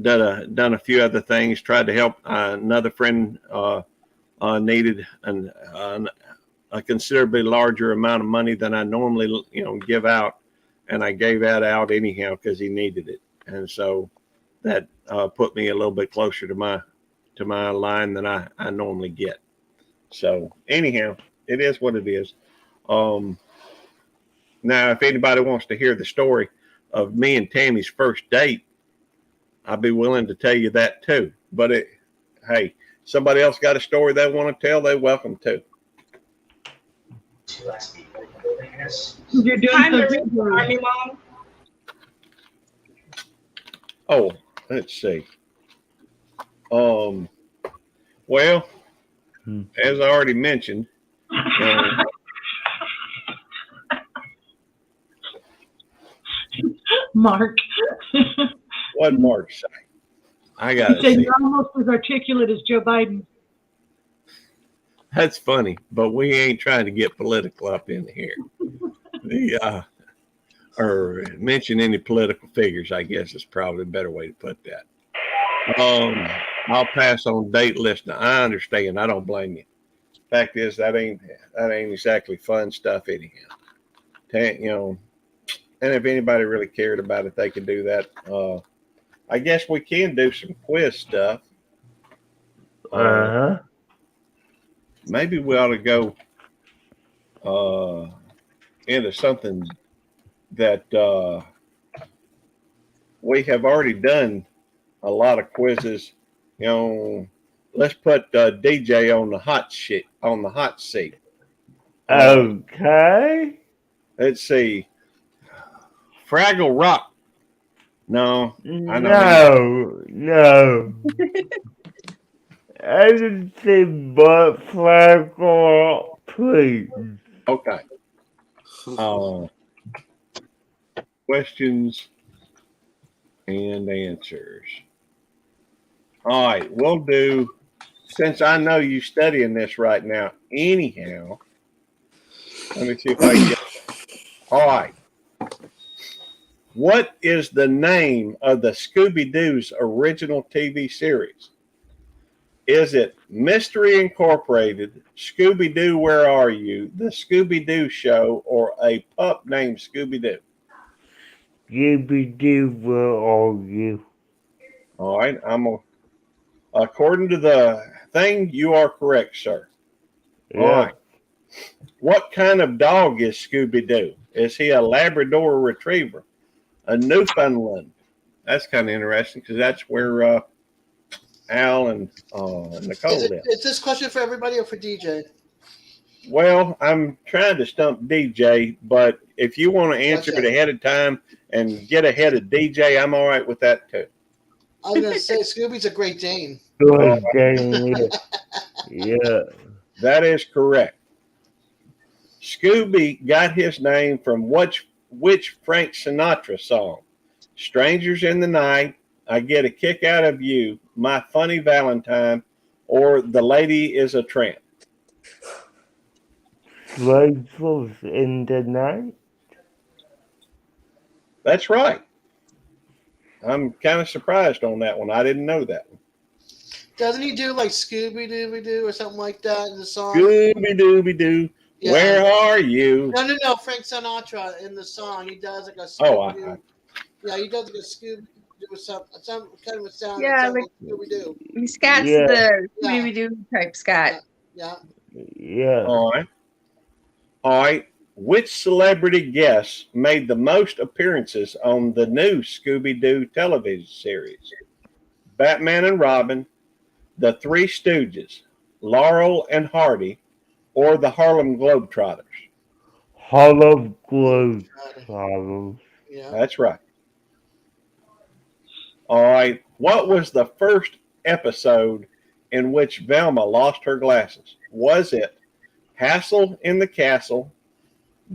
done a few other things. Tried to help another friend needed a considerably larger amount of money than I normally give out, and I gave that out anyhow because he needed it, and so that put me a little bit closer to my line than I normally get. So anyhow, it is what it is. Now, if anybody wants to hear the story of me and Tammy's first date, I'd be willing to tell you that too. But hey, somebody else got a story they want to tell, they're welcome to. You're doing Hi, so Marie, good. Army Mom. Oh, let's see. Well, as I already mentioned, Mark. what Mark say? I gotta Say see. you're almost as articulate as Joe Biden. That's funny, but we ain't trying to get political up in here. Or mention any political figures, I guess is probably a better way to put that. I'll pass on date listening. I understand. I don't blame you. Fact is, that ain't exactly fun stuff anyhow. And if anybody really cared about it, they could do that. I guess we can do some quiz stuff. Maybe we ought to go into something that we have already done a lot of quizzes. Let's put DJ on the hot seat. Okay. Let's see. Fraggle Rock. No, I know. No. I didn't say but Fraggle, please. Okay. Questions and answers. All right, we'll do, since I know you studying this right now anyhow, let me see if I can get it. All right. What is the name of the Scooby-Doo's original TV series? Is it Mystery Incorporated, Scooby-Doo, Where Are You, The Scooby-Doo Show, or a pup named Scooby-Doo? Scooby-Doo, where are you? All right, according to the thing, you are correct, sir. Yeah. All right. What kind of dog is Scooby-Doo? Is he a Labrador Retriever, a Newfoundland? That's kind of interesting because that's where Al and Nicole live. Is this question for everybody or for DJ? Well, I'm trying to stump DJ, but if you want to answer it ahead of time and get ahead of DJ, I'm all right with that too. I was going to say, Scooby's a Great Dane. Good Dane. Yeah. That is correct. Scooby got his name from which Frank Sinatra song? Strangers in the Night, I Get a Kick Out of You, My Funny Valentine, or The Lady is a Tramp? Strangers in the Night? That's right. I'm kind of surprised on that one. I didn't know that one. Doesn't he do like Scooby-Dooby-Doo or something like that in the song? Scooby-Dooby-Doo, Yeah. Where are you? No. Frank Sinatra in the song, he does like a Scooby-Doo. Yeah, he does like a Scooby-Doo with some kind of a sound. Yeah, like Scooby-Doo. Scott's the Scooby-Doo type Scott. Yeah. All right. Which celebrity guest made the most appearances on the new Scooby-Doo television series? Batman and Robin, the Three Stooges, Laurel and Hardy, or the Harlem Globetrotters? Harlem Globetrotters. Yeah. That's right. All right. What was the first episode in which Velma lost her glasses? Was it Hassle in the Castle,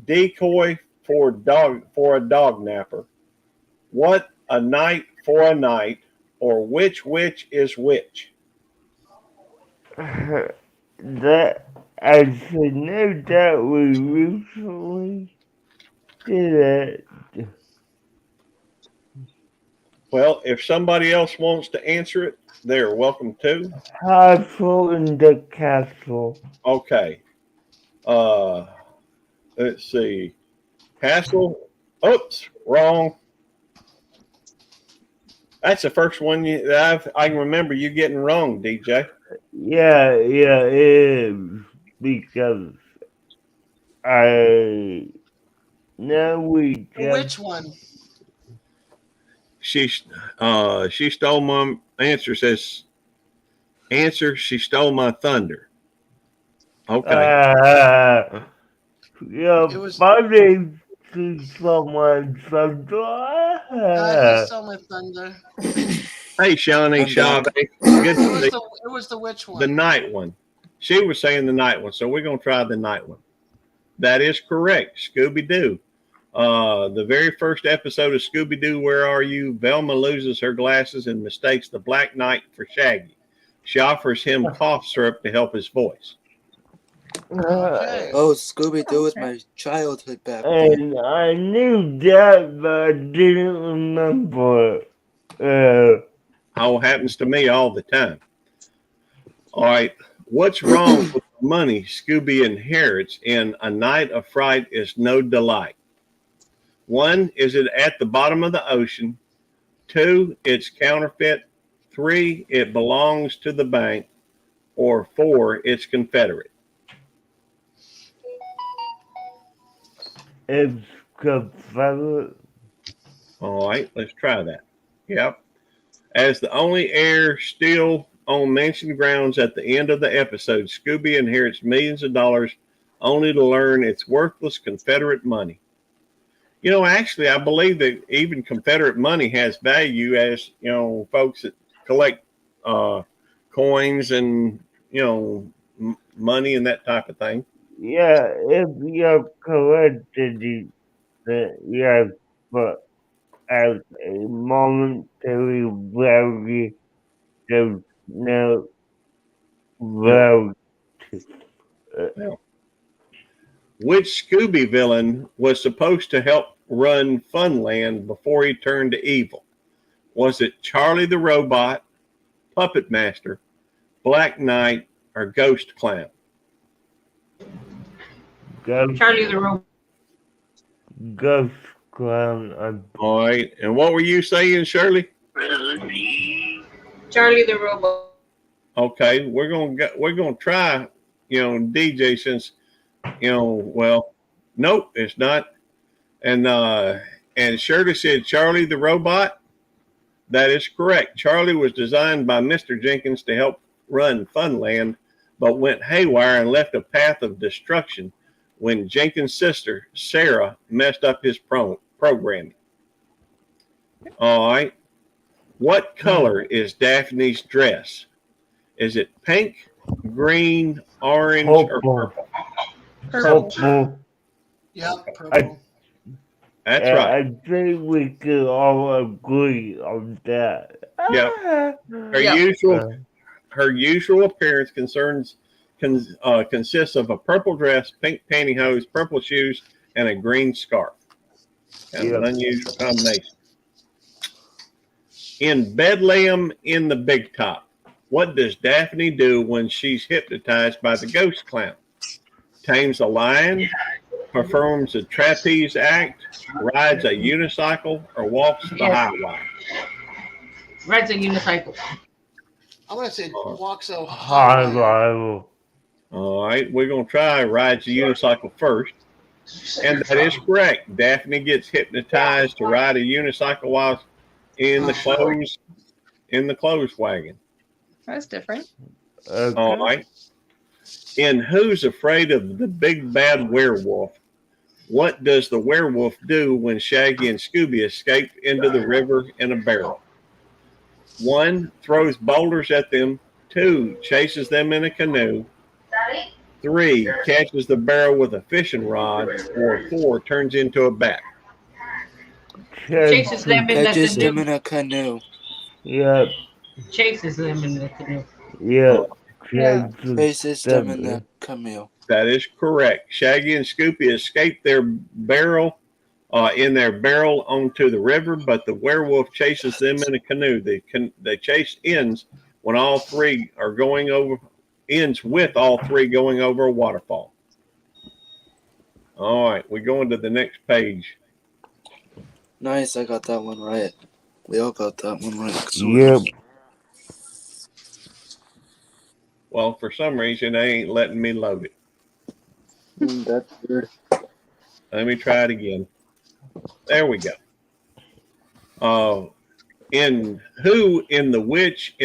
Decoy for a dog napper, What a Night for a Night, or Which is Which? That I should know that we recently did it. Well, if somebody else wants to answer it, they're welcome to. Castle in the castle. Okay. Let's see. Hassle. Oops, wrong. That's the first one that I can remember you getting wrong, DJ. Yeah, it is because I know we just Which one? She stole my answer. Says answer. She stole my thunder. Okay. yeah, It was- my name is someone from I stole my thunder. Hey, Shawnee I'm Chavez. back. Good to see It was the which the one? night one. She was saying the night one, so we're gonna try the night one. That is correct. Scooby Doo. The very first episode of Scooby Doo, Where Are You? Velma loses her glasses and mistakes the Black Knight for Shaggy. She offers him cough syrup to help his voice. Okay. Oh, Scooby Doo is my childhood back then. And I knew that, but I didn't remember it. All happens to me all the time. All right. What's wrong with the money Scooby inherits in A Night of Fright is No Delight? 1, is it at the bottom of the ocean? 2, it's counterfeit. 3, it belongs to the bank. Or 4, it's Confederate. It's Confederate. All right, let's try that. Yep. As the only heir still on mansion grounds at the end of the episode, Scooby inherits millions of dollars only to learn it's worthless Confederate money. You know, actually, I believe that even Confederate money has value, as, you know, folks that collect coins and, you know, money and that type of thing. Yeah, if you're correct, yes, but at a momentary value, there's no value. Which Scooby villain was supposed to help run Funland before he turned to evil? Was it Charlie the Robot, Puppet Master, Black Knight, or Ghost Clown? Charlie the Robot. Ghost Clown. All right. And what were you saying, Shirley? Charlie the Robot. Okay, we're gonna try, you know, DJ, since, you know, well, nope, it's not. And Shirley said Charlie the Robot. That is correct. Charlie was designed by Mr. Jenkins to help run Funland, but went haywire and left a path of destruction when Jenkins' sister, Sarah, messed up his programming. All right. What color is Daphne's dress? Is it pink, green, orange, or purple? Purple. Yep, purple. That's right. I think we could all agree on that. Yeah. Her usual appearance consists of a purple dress, pink pantyhose, purple shoes, and a green scarf. Kind of an unusual combination. In Bedlam in the Big Top, what does Daphne do when she's hypnotized by the ghost clown? Tames a lion, performs a trapeze act, rides a unicycle, or walks the high wire? Rides a unicycle. I'm gonna say walk so High high. rival. All right, we're going to try rides the unicycle first. And that is correct. Daphne gets hypnotized to ride a unicycle while in the clothes wagon. That's different. Okay. All right. In Who's Afraid of the Big Bad Werewolf, what does the werewolf do when Shaggy and Scooby escape into the river in a barrel? 1, throws boulders at them. 2, chases them in a canoe. 3, catches the barrel with a fishing rod. Or 4, turns into a bat. Chases them in the Catches them canoe. in a canoe. Yep. Chases them in the canoe. Yep. Yeah. Chases them in the canoe. That is correct. Shaggy and Scoopy escape their barrel in their barrel onto the river, but the werewolf chases them in a canoe. The chase ends when all three are going over. Ends with all three going over a waterfall. All right, we're going to the next page. Nice, I got that one right. We all got that one right. Yep. Well, for some reason, they ain't letting me load it. That's weird. Let me try it again. There we go. In the which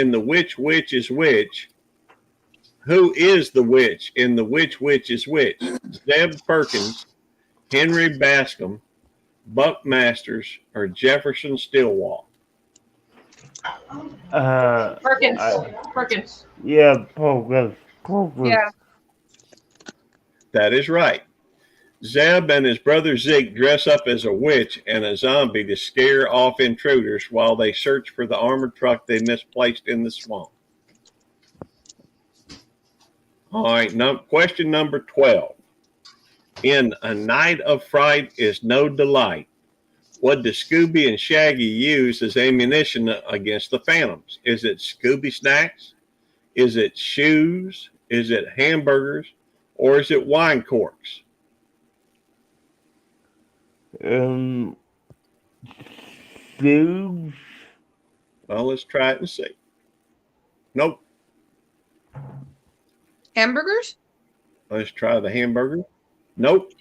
is which? Who is the witch in the which is which? Zeb Perkins, Henry Bascom, Buck Masters, or Jefferson Stillwell? Perkins. Perkins. Yeah, Perkins. Yeah. That is right. Zeb and his brother Zeke dress up as a witch and a zombie to scare off intruders while they search for the armored truck they misplaced in the swamp. All right, question number 12. In A Night of Fright is No Delight, what do Scooby and Shaggy use as ammunition against the phantoms? Is it Scooby snacks? Is it shoes? Is it hamburgers? Or is it wine corks? Shoes. Well, let's try it and see. Nope. Hamburgers? Let's try the hamburger. Nope.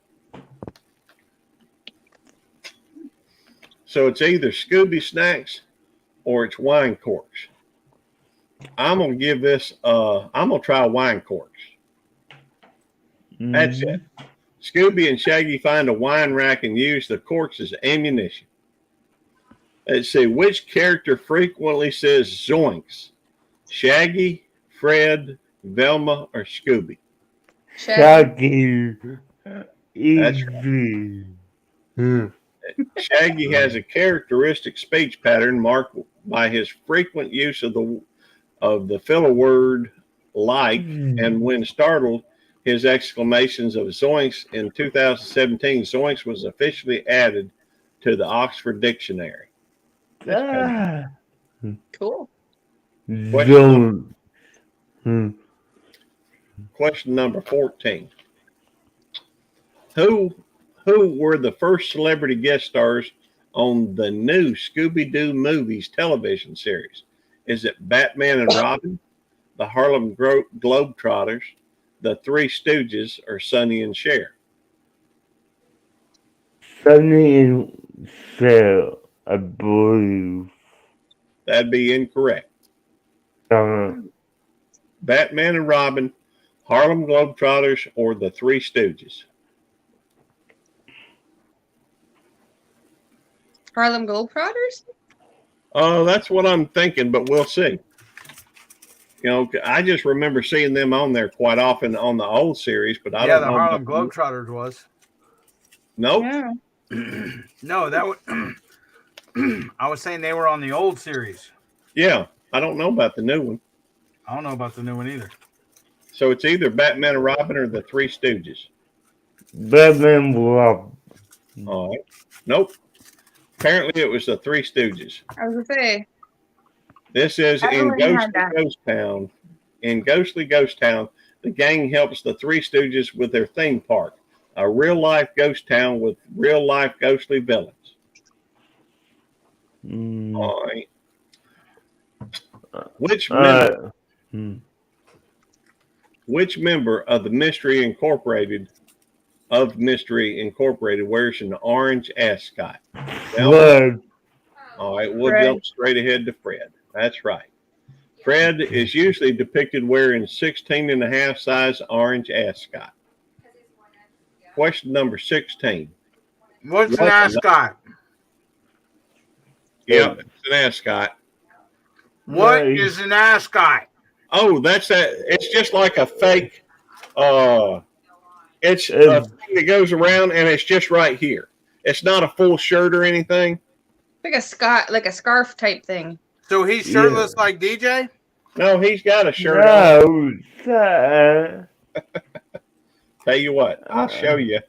So it's either Scooby snacks or it's wine corks. I'm gonna give this. I'm gonna try wine corks. That's it. Scooby and Shaggy find a wine rack and use the corks as ammunition. Let's see, which character frequently says zoinks? Shaggy, Fred, Velma, or Scooby? Shaggy. That's Easy. Shaggy has a characteristic speech pattern marked by his frequent use of the filler word like, and when startled, his exclamations of zoinks. In 2017, zoinks was officially added to the Oxford Dictionary. Cool. Question number 14. Who were the first celebrity guest stars on the new Scooby-Doo movies television series? Is it Batman and Robin, the Harlem Globetrotters, the Three Stooges, or Sonny and Cher? Sonny and Cher, I believe. That'd be incorrect. Batman and Robin, Harlem Globetrotters, or the Three Stooges? Harlem Globetrotters? Oh, that's what I'm thinking, but we'll see. You know, I just remember seeing them on there quite often on the old series, but I don't know. Yeah, the Harlem Globetrotters was. Nope. Yeah. No, that was. I was saying they were on the old series. Yeah, I don't know about the new one. I don't know about the new one either. So it's either Batman and Robin or the Three Stooges. Batman and Robin. All right. Nope. Apparently it was the Three Stooges. I was gonna say. This is I in already had Ghostly that. Ghost Town. In Ghostly Ghost Town, the gang helps the Three Stooges with their theme park, a real-life ghost town with real-life ghostly villains. All right. Which member of the Mystery Incorporated wears an orange ascot? Fred. All right, we'll jump straight ahead to Fred. That's right. Fred is usually depicted wearing 16 and a half size orange ascot. Question number 16. What's an ascot? Yep, it's an ascot. What Nice. is an ascot? Oh, that's that. It's just like a fake. It's a It's thing that goes around, and it's just right here. It's not a full shirt or anything. Like a scarf type thing. So he's shirtless like DJ? No, he's got a shirt on. no, sir. Tell you what, I'll show you,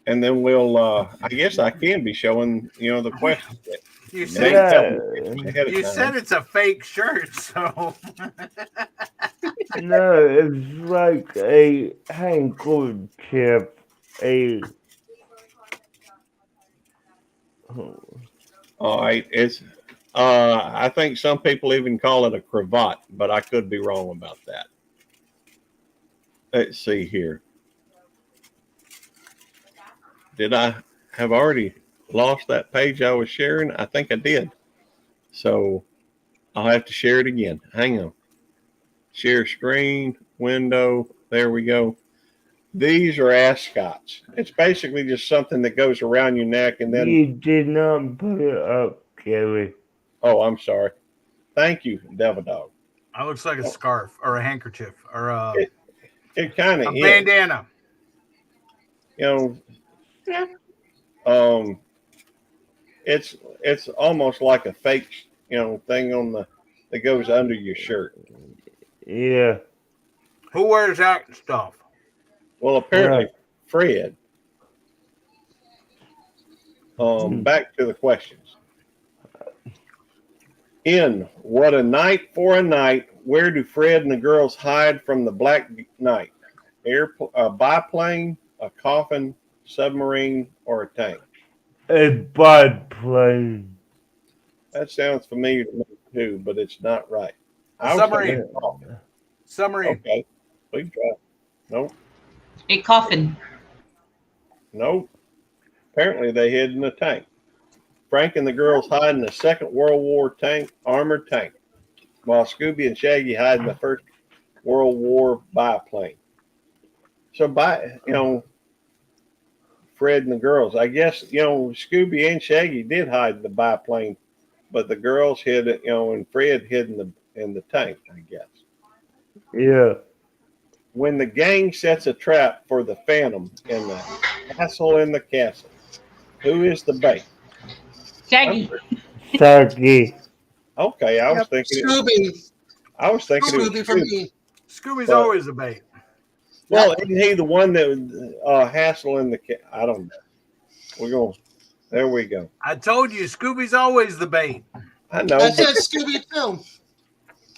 and then we'll. I guess I can be showing the questions. You They said tell me ahead of you time. said it's a fake shirt, so No, it's like a handkerchief. All right, it's. I think some people even call it a cravat, but I could be wrong about that. Let's see here. Did I have already lost that page I was sharing? I think I did. So I'll have to share it again. Hang on. Share screen, window. There we go. These are ascots. It's basically just something that goes around your neck and then. You did not put it up, Gary. Oh, I'm sorry. Thank you, Devil Dog. that looks like a scarf or a handkerchief or It kind a of is. bandana. You Yeah. know, it's almost like a fake, thing on that goes under your shirt. Yeah. Who wears that stuff? Well, apparently, Right. Fred. Back to the questions. In What a Night for a Night, where do Fred and the girls hide from the Black Knight? A biplane, a coffin, submarine, or a tank? A biplane. That sounds familiar to me too, but it's not right. I was Submarine. thinking coffin. Submarine. Okay, please try. Nope. A coffin. Nope. Apparently they hid in a tank. Frank and the girls hide in the Second World War armored tank, while Scooby and Shaggy hide in the First World War biplane. So Fred and the girls, I guess, Scooby and Shaggy did hide in the biplane, but the girls hid it, and Fred hid in the tank, I guess. Yeah. When the gang sets a trap for the Phantom in the castle in the castle, who is the bait? Shaggy. Shaggy. Okay, I was Yep, thinking. Scooby. I was thinking it was Scooby for me. Scooby's But- always the bait. Well, isn't he the one that hassle in the? I don't know. We're going. There we go. I told you, Scooby's always the bait. I know. I But said Scooby too.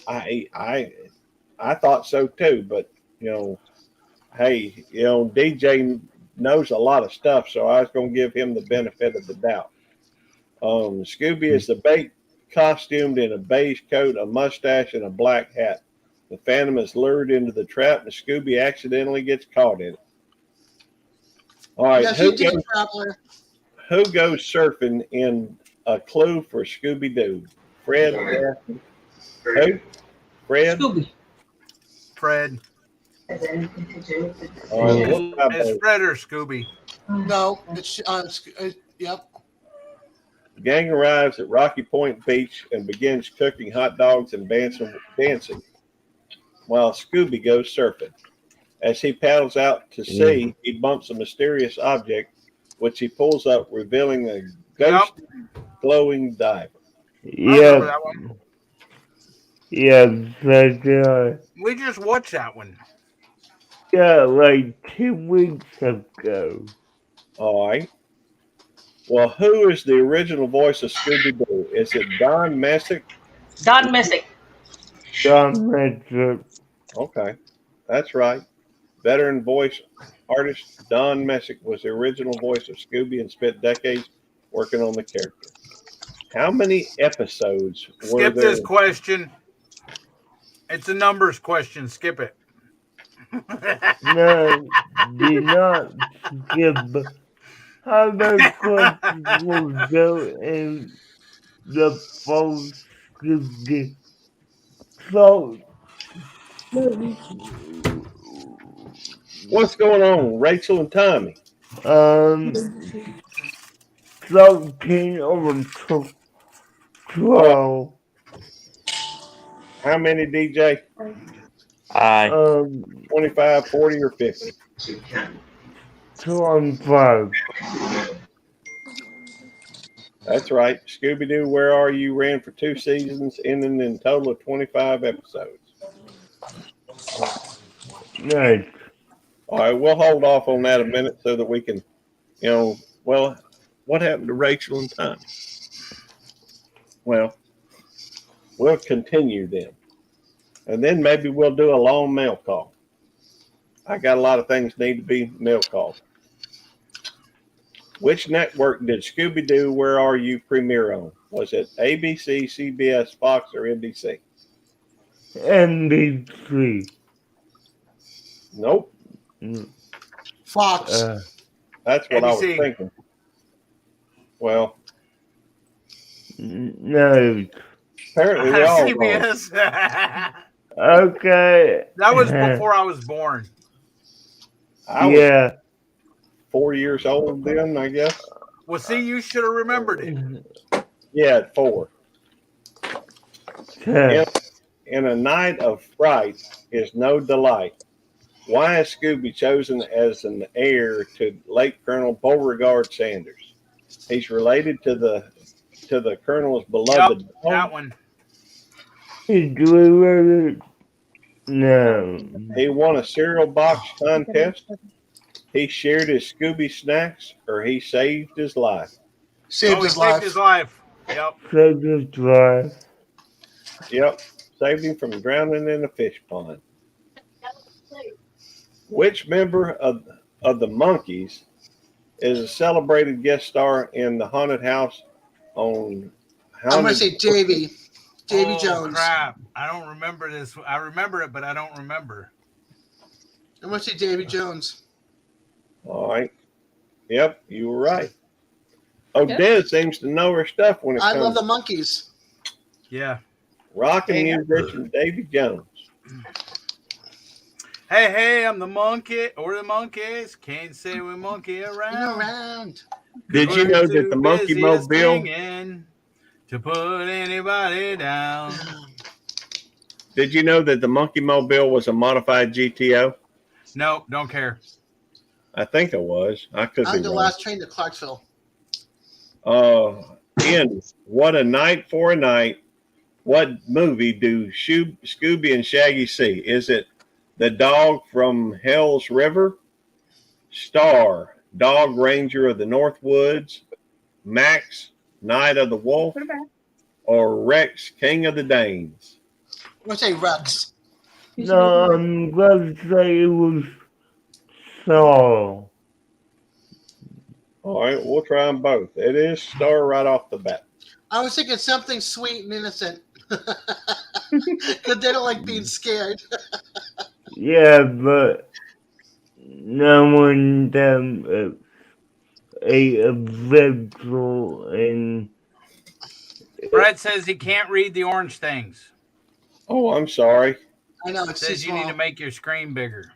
I thought so too. But hey, DJ knows a lot of stuff, so I was going to give him the benefit of the doubt. Scooby is the bait, costumed in a beige coat, a mustache, and a black hat. The Phantom is lured into the trap, and Scooby accidentally gets caught in it. All right, Yes, you did, Traveler. who goes surfing in A Clue for Scooby Doo? Fred, Daphne. Who? Fred. Scooby. Fred. What about It's those? Fred or Scooby. No, it's yep. The gang arrives at Rocky Point Beach and begins cooking hot dogs and dancing while Scooby goes surfing. As he paddles out to sea, he bumps a mysterious object, which he pulls up, revealing a ghost glowing diver. I remember Yeah. that one. Yeah, We just watched that one. yeah, like 2 weeks ago. All right. Well, who is the original voice of Scooby Doo? Is it Don Messick? Don Messick. John Metro. Okay, that's right. Veteran voice artist Don Messick was the original voice of Scooby and spent decades working on the character. How many episodes were Skip there? this question. It's a numbers question. Skip it. No, do not skip. Other questions will go in the post scripted. So, What's going on, Rachel and Tommy? 13 over 12. How many, DJ? Aye. 25, 40, or 50? 25. That's right. Scooby-Doo, Where Are You? Ran for 2 seasons, ending in a total of 25 episodes. Nice. All right, we'll hold off on that a minute so that we can, well, what happened to Rachel and Tommy? Well, we'll continue then. And then maybe we'll do a long mail call. I got a lot of things need to be mail called. Which network did Scooby-Doo, Where Are You premiere on? Was it ABC, CBS, Fox, or NBC? NBC. Nope. Fox. That's what I was NBC. thinking. Well, No. apparently we're all wrong. CBS. Okay. That was before I was born. I was Yeah. 4 years old then, I guess. Well, see, you should have remembered it. Yeah, at 4. In a night of fright is no delight. Why is Scooby chosen as an heir to late Colonel Beauregard Sanders? He's related to the Colonel's beloved Yep, dog. that one. No. He won a cereal box contest. He shared his Scooby snacks, or he saved his life. Saved his life. Saved his life. Yep. Saved his life. Yep, saved him from drowning in a fish pond. Which member of the Monkees is a celebrated guest star in the haunted house on I'm going to say Davy Jones. Crap. I don't remember this. I remember it, but I don't remember. I'm going to say Davy Jones. All right. Yep, you were right. Oh, Des seems to know her stuff when it comes. I love the Monkees. Yeah. Rockin' musician Davy Jones. Hey, I'm the monkey or the monkeys. Can't say we monkey around. Did you know that the Monkey Mobile to put anybody down? Did you know that the Monkey Mobile was a modified GTO? No, don't care. I think it was. I could be The wrong. last train to Clarksville. In What a Night for a Night, what movie do Scooby and Shaggy see? Is it The Dog from Hell's River, Star, Dog Ranger of the North Woods, Max, Night of the Wolf, or Rex, King of the Danes? I'm going to say Rex. No, I'm going to say it was Saul. All right, we'll try them both. It is Star right off the bat. I was thinking something sweet and innocent. Because they don't like being scared. Yeah, but no one them ate a vegetable and Brett says he can't read the orange things. Oh, I'm sorry. I know, it's too Says you need small. to make your screen bigger.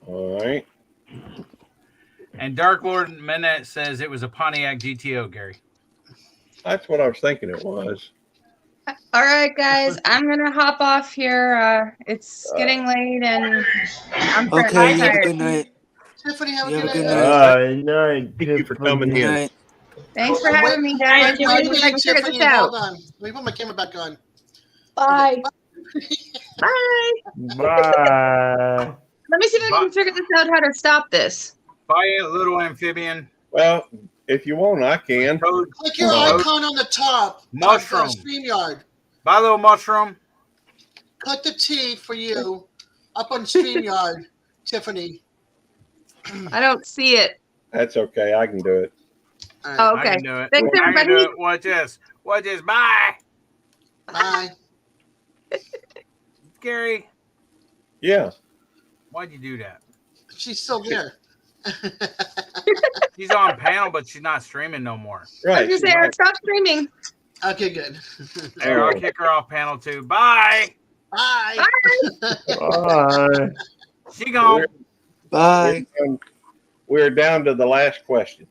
All right. And Dark Lord Minette says it was a Pontiac GTO, Gary. That's what I was thinking it was. All right, guys, I'm gonna hop off here. It's getting late, and I'm Okay, you have a tired. good night. Tiffany, have You a have a good good night. night. Thank you for coming Good in. night. Thanks for having me, guys. Wait, Can't wait till I can figure Tiffany, this out. hold on. Let me put my camera back on. Bye. Bye. bye. Let me see if I can figure this out. How to stop this? Buy a little amphibian. Well, if you want, I can. Click your icon on the top. Mushroom. Of StreamYard. Buy a little mushroom. Click the T for you up on StreamYard, Tiffany. I don't see it. That's okay. I can do it. Oh, okay. I can do it. Thanks, I can everybody. do it. Watch this. Watch this. Bye. Bye. Gary, Yeah. why'd you do that? She's still there. She's on panel, but she's not streaming no more. I was gonna say, Eric, stop streaming. Okay, good. There, I'll kick her off panel too. Bye. Bye. Bye. She gone. Bye. We're down to the last question.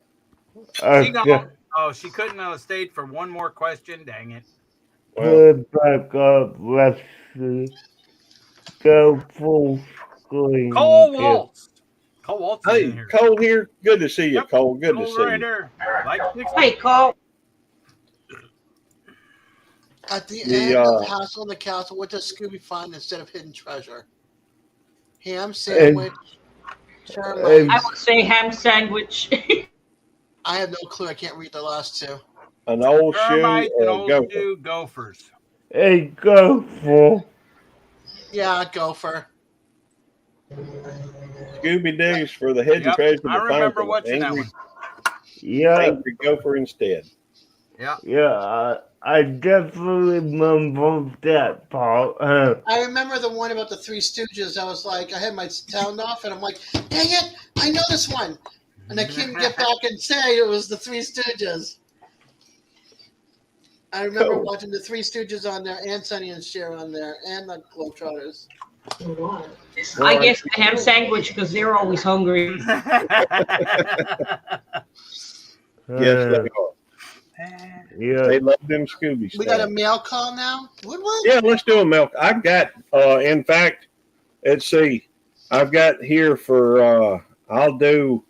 She gone. Oh, she couldn't have stayed for one more question. Dang it. Well, put back up. Let's see. Go full screen. Cole Yeah. Waltz. Cole Waltz is in hey, here. Cole here. Good to see you, Yep. Cole. Good to Cole see right you. there. Like 60. Hey, Cole. At the The end of House on the Castle, what does Scooby find instead of hidden treasure? Ham And, sandwich, termites. I would say ham sandwich. I have no clue. I can't read the last two. an old shoe Termites and or old gopher. shoe gophers. and go full. Yeah, gopher. Scooby Doo's for the hidden Yep. treasure. I to remember find watching that one. Yeah. Angry gopher instead. Yeah. Yeah. I definitely remember that part. I remember the one about the Three Stooges. I was like, I had my sound off, and I'm like, dang it, I know this one. And I couldn't get back and say it was the Three Stooges. I remember Cool. watching the Three Stooges on there, and Sonny and Cher on there, and the Globetrotters. I guess the ham sandwich because they're always hungry. Yes, they are. Yeah. They love them Scooby We got a stuff. mail call now? What one? Yeah, let's do a milk. I've got, in fact, let's see. I've got here for, I'll do,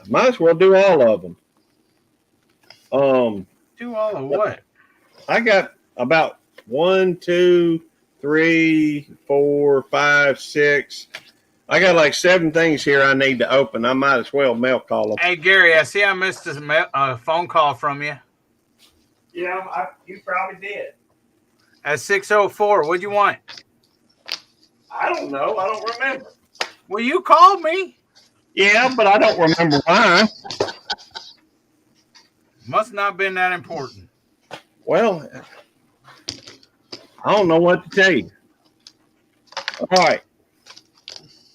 might as well do all of them. Do all of what? I got about 1, 2, 3, 4, 5, 6. I got like 7 things here I need to open. I might as well mail call them. Hey, Gary, I see I missed a phone call from you. Yeah, you probably did. At 6:04. What'd you want? I don't know. I don't remember. Well, you called me. Yeah, but I don't remember why. Must not have been that important. Well, I don't know what to tell you. All right.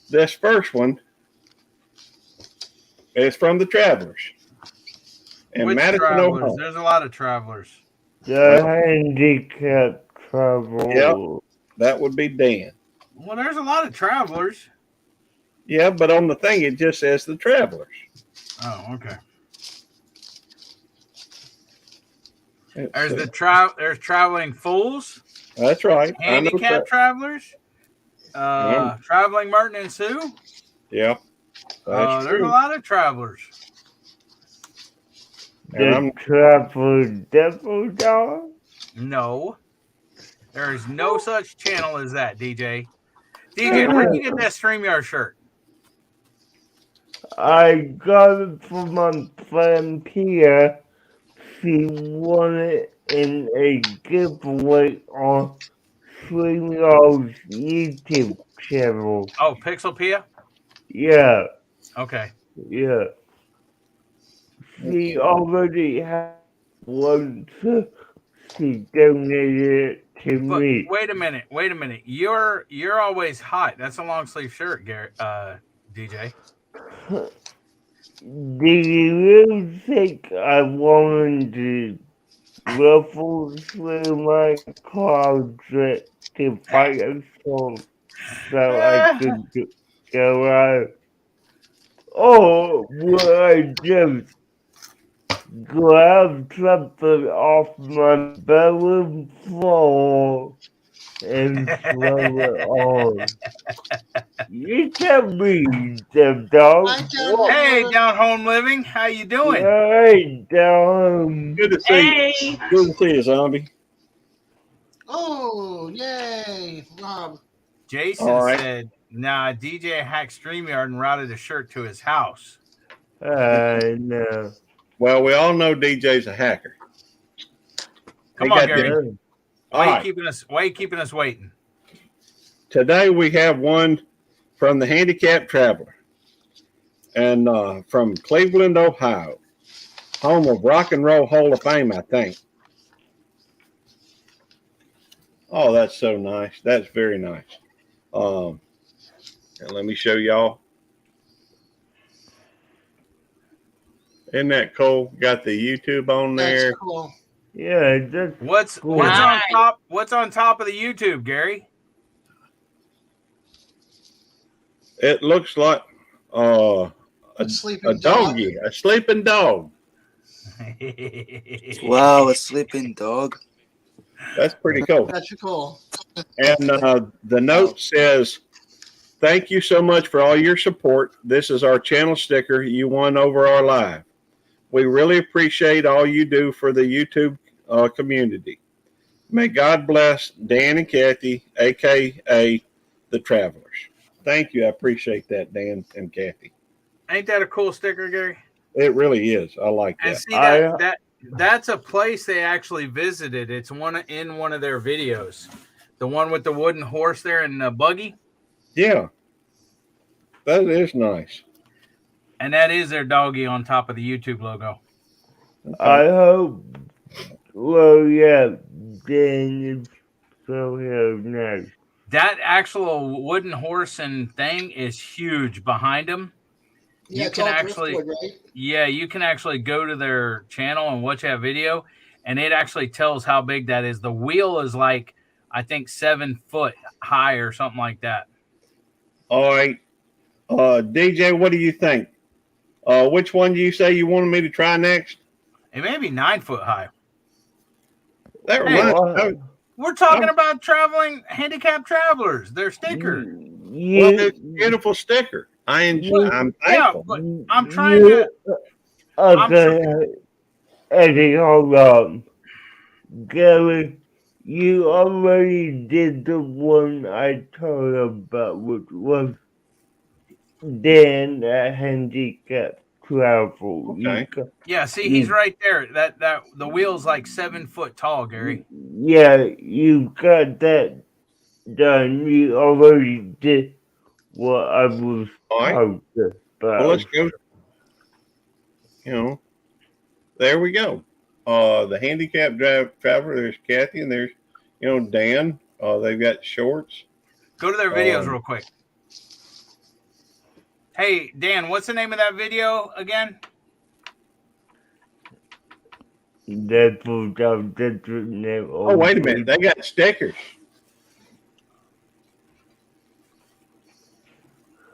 This first one is from the Travelers in Which Madison, travelers? Ohio. There's a lot of travelers. The handicap trouble. Yep, that would be Dan. Well, there's a lot of travelers. Yeah, but on the thing it just says the Travelers. Oh, okay. Let's There's see. there's traveling fools, That's right. I know handicap travelers, traveling Merton and Sue. Yeah, that's There's a true. lot of travelers. And The travel devil dog. No, there's no such channel as that, DJ. DJ, where'd you get that StreamYard shirt? I got it from my friend Pia. She won it in a giveaway on StreamYard's YouTube channel. Oh, Pixelpia? Yeah, Okay. yeah. She already had one, so she donated it to But me. wait a minute. You're always hot. That's a long sleeve shirt, Gary, DJ. Do you really think I wanted to ruffle through my closet to fight a storm so I could go out? Or would I just grab something off my bedroom floor and throw it on? You tell me, them dog. Hey, down home living. How you doing? Hey, down. Good to see you. Good to see you, zombie. Oh, yay, Rob. Jason All right. said, "Nah, DJ hacked StreamYard and routed a shirt to his house." No. Well, we all know DJ's a hacker. Come He on, got Gary. them. Why All are right. you keeping us waiting? Today we have one from the Handicapped Traveler and from Cleveland, Ohio, home of Rock and Roll Hall of Fame, I think. Oh, that's so nice. That's very nice. And let me show y'all. Isn't that cool? Got the YouTube on there. That's cool. Yeah, that's What's cool. on top? What's on top of the YouTube, Gary? It looks like a sleeping doggy, a sleeping dog. Wow, a sleeping dog. That's pretty cool. That's cool. And the note says, "Thank you so much for all your support. This is our channel sticker you won over our live. We really appreciate all you do for the YouTube community. May God bless Dan and Kathy, aka the Travelers." Thank you. I appreciate that, Dan and Kathy. Ain't that a cool sticker, Gary? It really is. I like And that. see that's a place they actually visited. It's in one of their videos. The one with the wooden horse there and the buggy. Yeah. That is nice. And that is their doggy on top of the YouTube logo. I hope. Well, yeah, Dan is so here next. That actual wooden horse and thing is huge behind them. Yeah, You it's can all actually, driftwood, right? yeah, you can actually go to their channel and watch that video, and it actually tells how big that is. The wheel is like, I think 7 foot high or something like that. All right. DJ, what do you think? Which one do you say you wanted me to try next? It may be 9 foot high. That reminds me. We're talking about traveling handicapped travelers. They're stickers. Well, it's a beautiful sticker. I'm thankful. Yeah, but I'm trying to. Okay, Eddie, hold on. Gary, you already did the one I told about, which was Dan at Handicap Travel. Okay. Yeah, see, he's right there. That the wheel's like 7 foot tall, Gary. Yeah, you got that done. You already did what I was told about. Well, let's go. You know, there we go. The handicap traveler. There's Kathy, and there's Dan. They've got shorts. Go to their videos real quick. Hey, Dan, what's the name of that video again? Oh, wait a minute. They got stickers.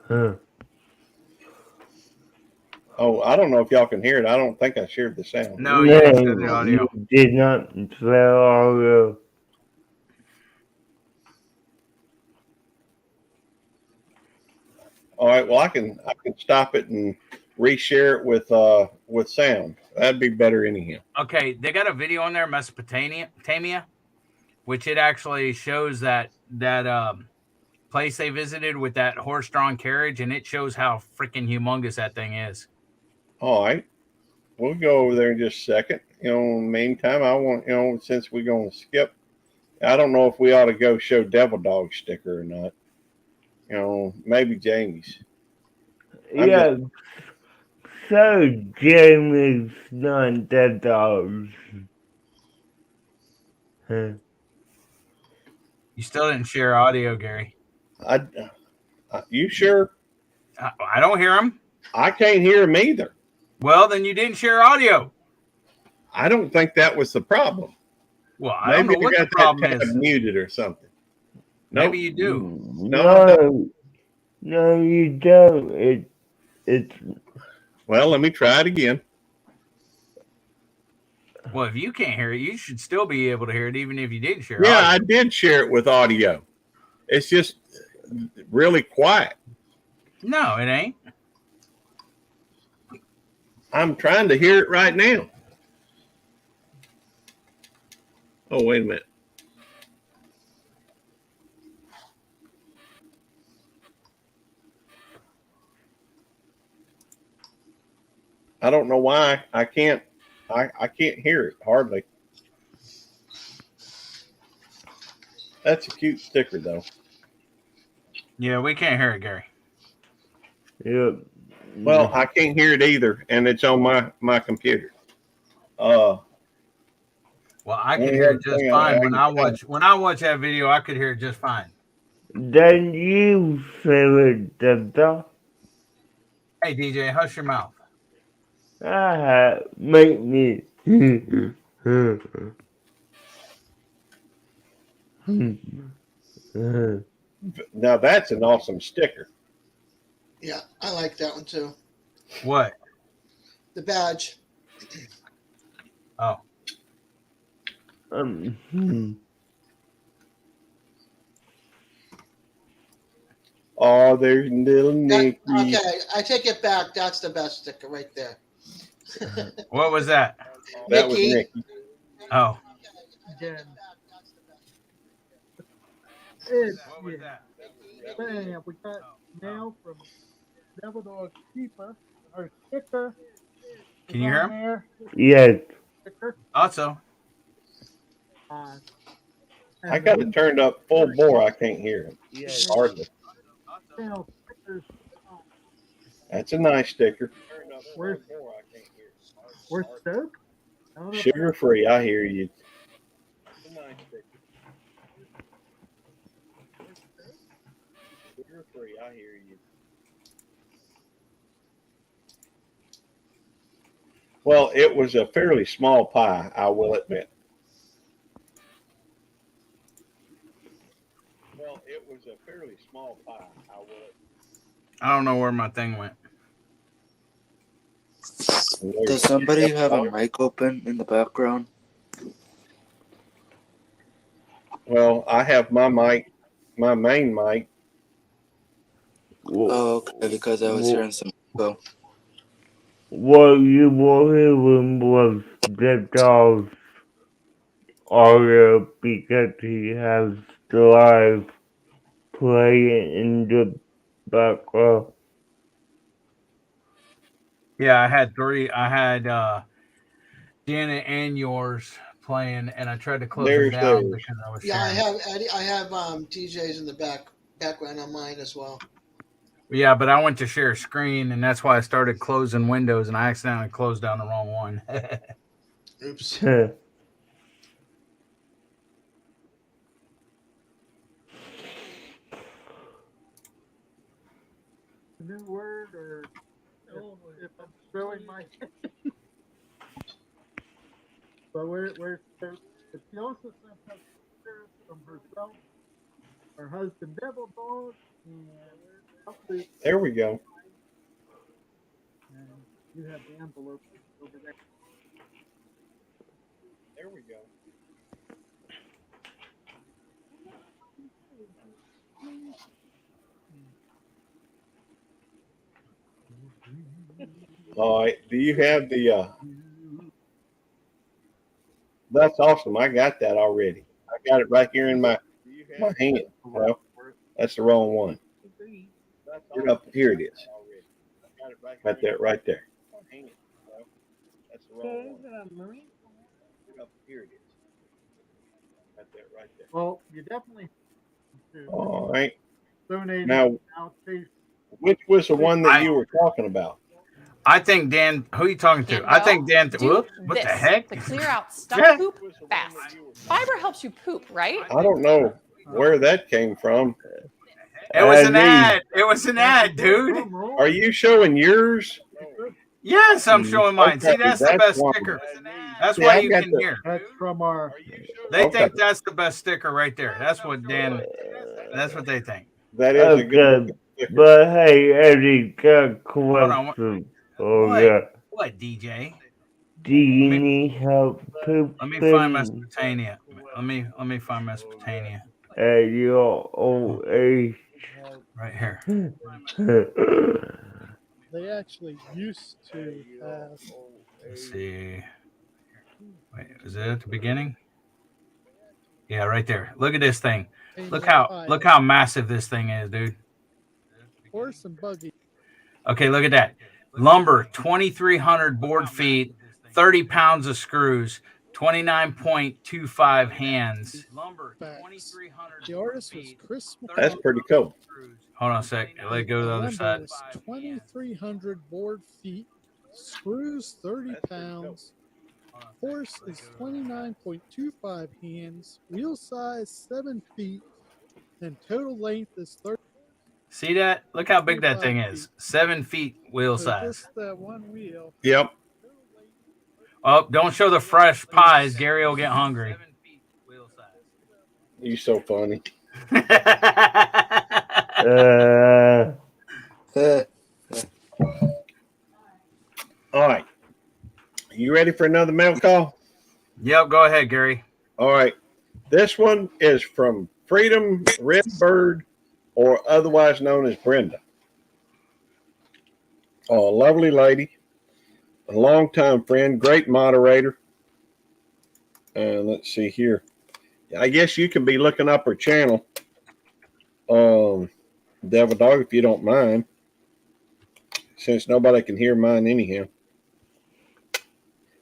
Huh. Oh, I don't know if y'all can hear it. I don't think I shared the sound. No, you didn't share the audio. You did not share audio. All right. Well, I can stop it and reshare it with sound. That'd be better anyhow. Okay, they got a video on there, Mesopotamia, which it actually shows that place they visited with that horse-drawn carriage, and it shows how freaking humongous that thing is. All right. We'll go over there in just a second. In the meantime, I want, since we're going to skip, I don't know if we ought to go show Devil Dog sticker or not. Maybe Jamie's. Yeah. So Jamie's not dead dogs. Huh. You still didn't share audio, Gary. You sure? I don't hear him. I can't hear him either. Well, then you didn't share audio. I don't think that was the problem. Well, I don't know what the problem is. Muted or something. Maybe you do. No, you don't. It's. Well, let me try it again. Well, if you can't hear it, you should still be able to hear it, even if you didn't share Yeah, audio. I did share it with audio. It's just really quiet. No, it ain't. I'm trying to hear it right now. Oh, wait a minute. I don't know why I can't hear it hardly. That's a cute sticker though. Yeah, we can't hear it, Gary. Yep. Well, I can't hear it either, and it's on my computer. Well, I could hear it just fine when I watch that video. I could hear it just fine. Then you feel it, the Hey, DJ, hush your mouth. Make me. Now that's an awesome sticker. Yeah, I like that one too. Oh, there's little Nicky. Okay, I take it back. That's the best sticker right there. What was that? That was Nicky. Oh. What was that? Man, we got mail from Devil Dog Keeper. Our sticker. Can you hear him? There. Yes. Sticker. Also. I got it turned up full bore. I can't hear him. Yes. Hardly. That's a nice sticker. Where's Stoke? Sugar free. I hear you. Sugar free. I hear you. Well, it was a fairly small pie, I will admit. Well, it was a fairly small pie, I will admit. I don't know where my thing went. Does somebody have a mic open in the background? Well, I have my mic, my main mic. Oh, okay, because I was hearing some echo. What you were hearing was the dog's audio because he has the live playing in the background. Yeah, I had three. I had Janet and yours playing, and I tried to close them down because I was Yeah, sharing. I have DJs in the background on mine as well. Yeah, but I went to share screen, and that's why I started closing windows, and I accidentally closed down the wrong one. Oops. The new word, or if I'm showing my but where's Stoke? But she also sent us pictures from herself, her husband Devil Dog, and Beltloop. There we go. And you have the envelope over there. There we go. All right. Do you have the? That's awesome. I got that already. I got it right here in my hand. Well, that's the wrong one. Here it is. Right there. Right there. That's the wrong one. Here it is. Right there. Right there. Well, you definitely All right. donated. Now, which was the one that you were talking about? I think Dan. Who are you talking to? I think Dan. Whoops, what the heck? To clear out stuck poop fast. Fiber helps you poop, right? I don't know where that came from. It was an ad. It was an ad, dude. Are you showing yours? Yes, I'm showing mine. See, Okay, that's the best one. sticker. That's See, why I you got can the- hear. That's from our. They think that's the best sticker right there. That's what Dan. That's what they think. That is a good. But hey, Eddie, got a on, what- question. Oh What? yeah. What, DJ? Do you need help pooping Let me find Mesopotamia. Let me find Mesopotamia. at your old age? Right here. They actually used to have. Let's see. Wait, is it at the beginning? Yeah, right there. Look at this thing. Look how massive this thing is, dude. Horse and buggy. Okay, look at that. Lumber, 2,300 board feet, 30 pounds of screws, 29.25 hands. Lumber, 2,300. The artist was Chris. That's pretty cool. Hold on a sec. Let it go to the other side. 2,300 board feet. Screws 30 pounds. Horse is 29.25 hands. Wheel size 7 feet. And total length is 30. See that? Look how big that thing is. 7 feet wheel So size. just that one wheel. Yep. Oh, don't show the fresh pies. Gary will get hungry. You're so funny. All right. You ready for another mail call? Yep, go ahead, Gary. All right. This one is from Freedom Redbird, or otherwise known as Brenda. Oh, a lovely lady, a longtime friend, great moderator. And let's see here. I guess you can be looking up her channel, Devil Dog, if you don't mind, since nobody can hear mine anyhow.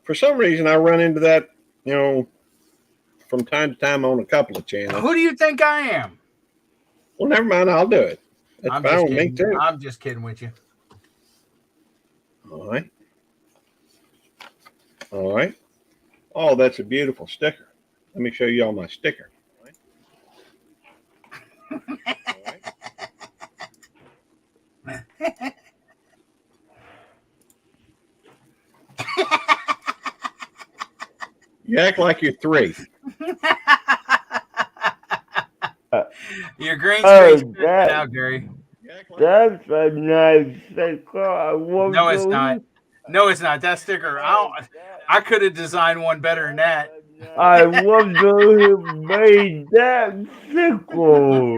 For some reason, I run into that, from time to time on a couple of channels. Who do you think I am? Well, never mind. I'll do it. That's I'm fine just with me, kidding. too. I'm just kidding with you. All right. All right. Oh, that's a beautiful sticker. Let me show you all my sticker. You act like you're 3. Your green screen's now, Gary. That's a nice sticker. I want No, it's to- not. No, it's not. That sticker, I could have designed one better than that. I wonder who made that sticker.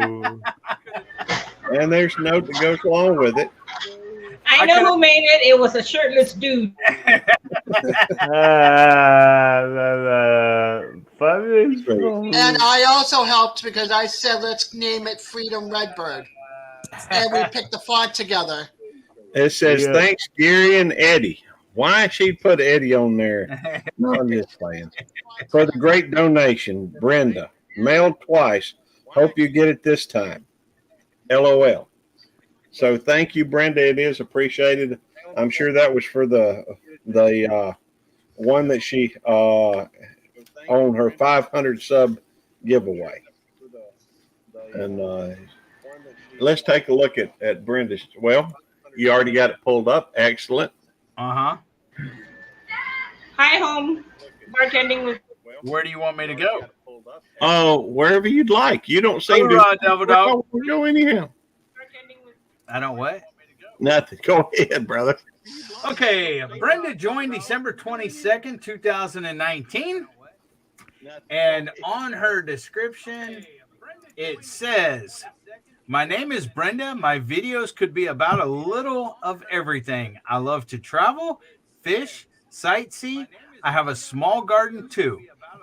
And there's a note that goes along with it. I know who made it. It was a shirtless dude. And I also helped because I said, let's name it Freedom Redbird. And we picked the font together. It says, thanks, Gary and Eddie. Why she put Eddie on there? No, I'm just playing. For the great donation, Brenda. Mailed twice. Hope you get it this time. LOL. So thank you, Brenda. It is appreciated. I'm sure that was for the one that she on her 500 sub giveaway. And let's take a look at Brenda's. Well, you already got it pulled up. Excellent. Uh-huh. Hi, home. Bartending with. Where do you want me to go? Oh, wherever you'd like. You don't seem to Devil Dog. Go anyhow. I don't what? Nothing. Go ahead, brother. Okay, Brenda joined December 22nd, 2019. And on her description, it says, my name is Brenda. My videos could be about a little of everything. I love to travel, fish, sightsee. I have a small garden too.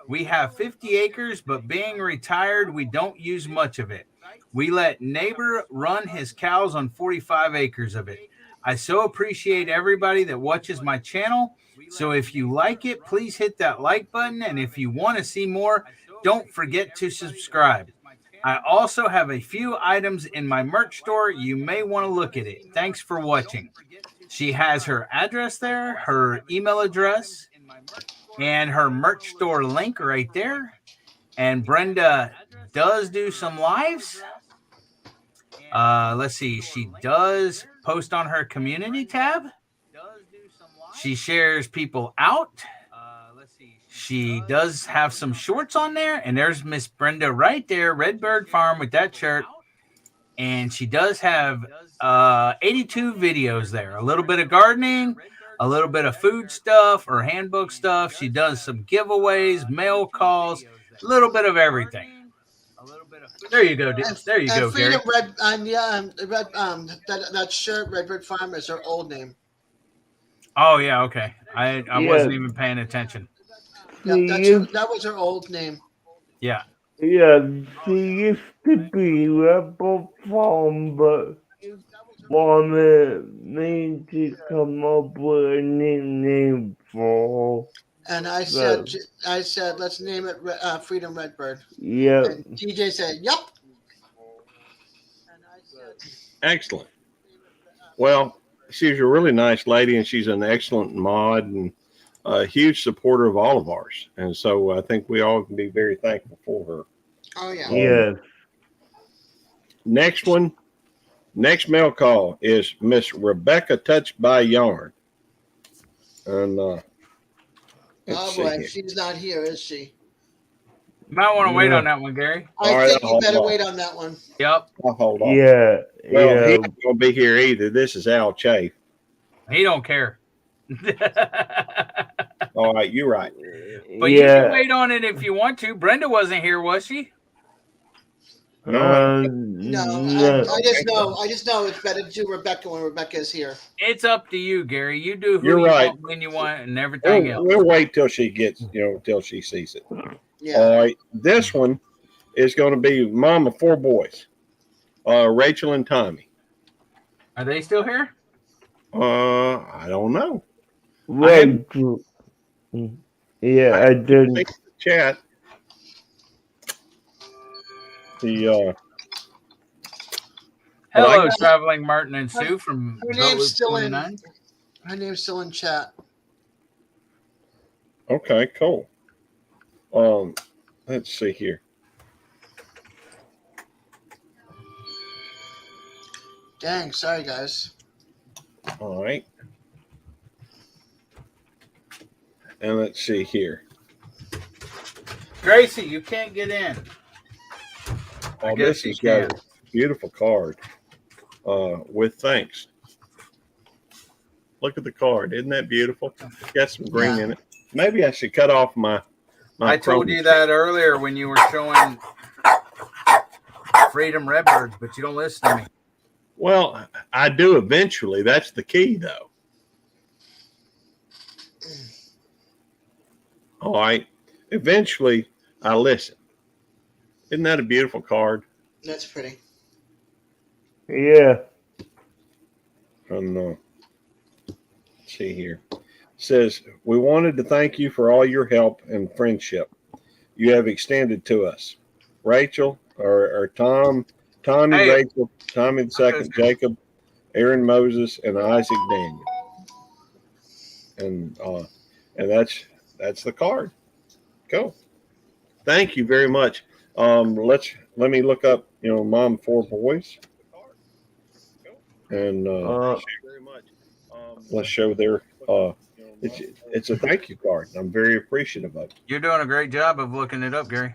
We have 50 acres, but being retired, we don't use much of it. We let neighbor run his cows on 45 acres of it. I so appreciate everybody that watches my channel. So if you like it, please hit that like button. And if you want to see more, don't forget to subscribe. I also have a few items in my merch store. You may want to look at it. Thanks for watching. She has her address there, her email address, and her merch store link right there. And Brenda does do some lives. Let's see. She does post on her community tab. She shares people out. She does have some shorts on there. And there's Miss Brenda right there, Redbird Farm with that shirt. And she does have 82 videos there. A little bit of gardening, a little bit of food stuff or handbook stuff. She does some giveaways, mail calls, a little bit of everything. There you go. There you go, Gary. Freedom Red, that shirt, Redbird Farm, is her old name. Oh, yeah, okay. I wasn't even paying attention. Yep, that was her old name. Yeah. Yeah, she used to be Rebel Farm, but wanted me to come up with a new name for. And I said, let's name it Freedom Redbird. Yeah. And TJ said, yep. Excellent. Well, she's a really nice lady, and she's an excellent mod and a huge supporter of all of ours. And so I think we all can be very thankful for her. Oh, yeah. Yeah. Next mail call is Miss Rebecca Touched by Yarn. And oh, boy, she's not here, is she? Might want to wait on that one, Gary. I think you better wait on that one. Yep. I'll hold on. Yeah. Well, he ain't going to be here either. This is Al Chafe. He don't care. All right, you're right. But you can wait on it if you want to. Brenda wasn't here, was she? No, I just know it's better to do Rebecca when Rebecca is here. It's up to you, Gary. You do who You're you right. want, when you want, and everything else. We'll wait till she gets, till she sees it. Yeah. All right. This one is going to be mom of 4 boys, Rachel and Tommy. Are they still here? I don't know. Rachel. Yeah, I didn't. The chat. The Hello, Traveling Martin and Sue from Her name's still in. Beltloop29. Her name's still in chat. Okay, cool. Let's see here. Dang, sorry guys. All right. And let's see here. Gracie, you can't get in. Oh, guess this you has got can. a beautiful card. With thanks. Look at the card. Isn't that beautiful? It's got some green in it. Maybe I should cut off my I told you that earlier when you were showing Freedom Redbirds, but you don't listen to me. Well, I do eventually. That's the key, though. All right. Eventually, I listen. Isn't that a beautiful card? That's pretty. Yeah. And let's see here. It says, we wanted to thank you for all your help and friendship you have extended to us. Rachel, or Tommy, Hey. Rachel, Tommy the second, Jacob, Aaron Moses, and Isaac Daniel. And that's the card. Go. Thank you very much. Let me look up, mom 4 boys. And let's show their it's a thank you card. I'm very appreciative of it. You're doing a great job of looking it up, Gary.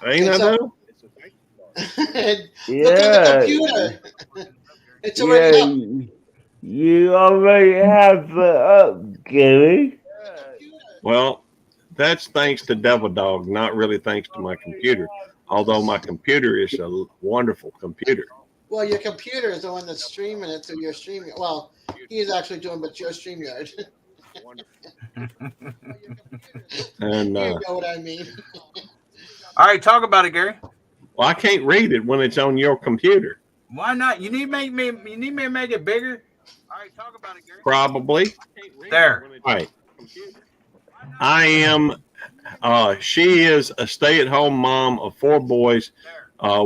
Ain't I though? Look at the computer. It's already up. You already have it up, Gary. Well, that's thanks to Devil Dog, not really thanks to my computer. Although my computer is a wonderful computer. Well, your computer is the one that's streaming it through your streaming. Well, he is actually doing, but your StreamYard. And you know what I mean. All right, talk about it, Gary. Well, I can't read it when it's on your computer. Why not? You need me to make it bigger. All right, talk about it, Gary. Probably. There. All right. I am. She is a stay-at-home mom of 4 boys.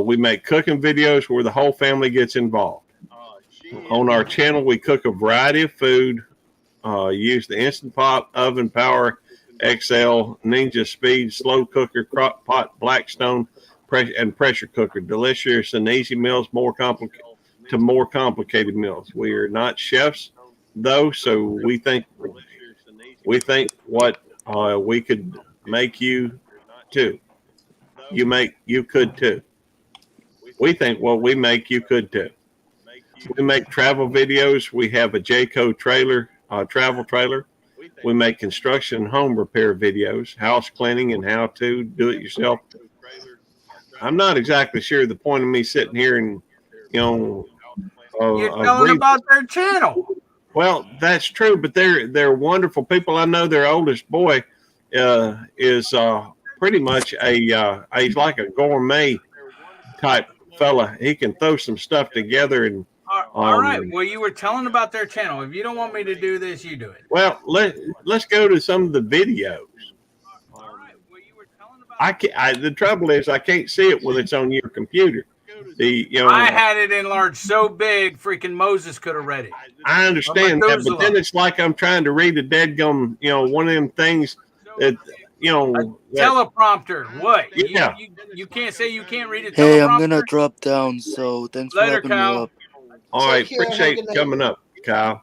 We make cooking videos where the whole family gets involved. On our channel, we cook a variety of food. Use the Instant Pot, Oven Power, XL, Ninja Speed, Slow Cooker, Crock Pot, Blackstone, and Pressure Cooker. Delicious and easy meals, more complicated meals. We are not chefs, though, so we think what we could make you too. You could too. We think what we make, you could too. We make travel videos. We have a Jayco trailer, travel trailer. We make construction and home repair videos, house cleaning, and how to do it yourself. I'm not exactly sure the point of me sitting here and, you're telling about their channel. Well, that's true, but they're wonderful people. I know their oldest boy is pretty much he's like a gourmet type fella. He can throw some stuff together and. All right. Well, you were telling about their channel. If you don't want me to do this, you do it. Well, let's go to some of the videos. All right. Well, you were telling about. The trouble is I can't see it when it's on your computer. I had it enlarged so big, freaking Moses could have read it. I understand that, but then it's like I'm trying to read a deadgum, one of them things that, teleprompter. What? Yeah. You can't say you can't read a teleprompter. Hey, I'm gonna drop down, so thanks for having me up. All right, appreciate coming up, Kyle.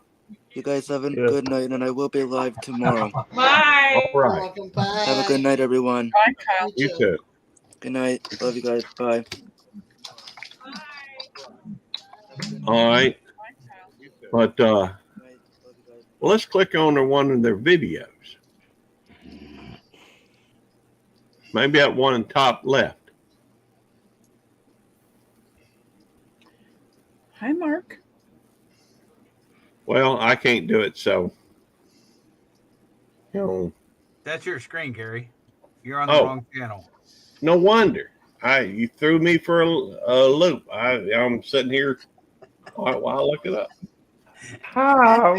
You guys have a good night, and I will be live tomorrow. Bye. All right. Have a good night, everyone. Bye, Kyle. You too. Good night. Love you guys. Bye. All right. But Well, let's click on one of their videos. Maybe that one in top left. Hi, Mark. Well, I can't do it, so That's your screen, Gary. You're on the wrong channel. No wonder. You threw me for a loop. I'm sitting here while I look it up. How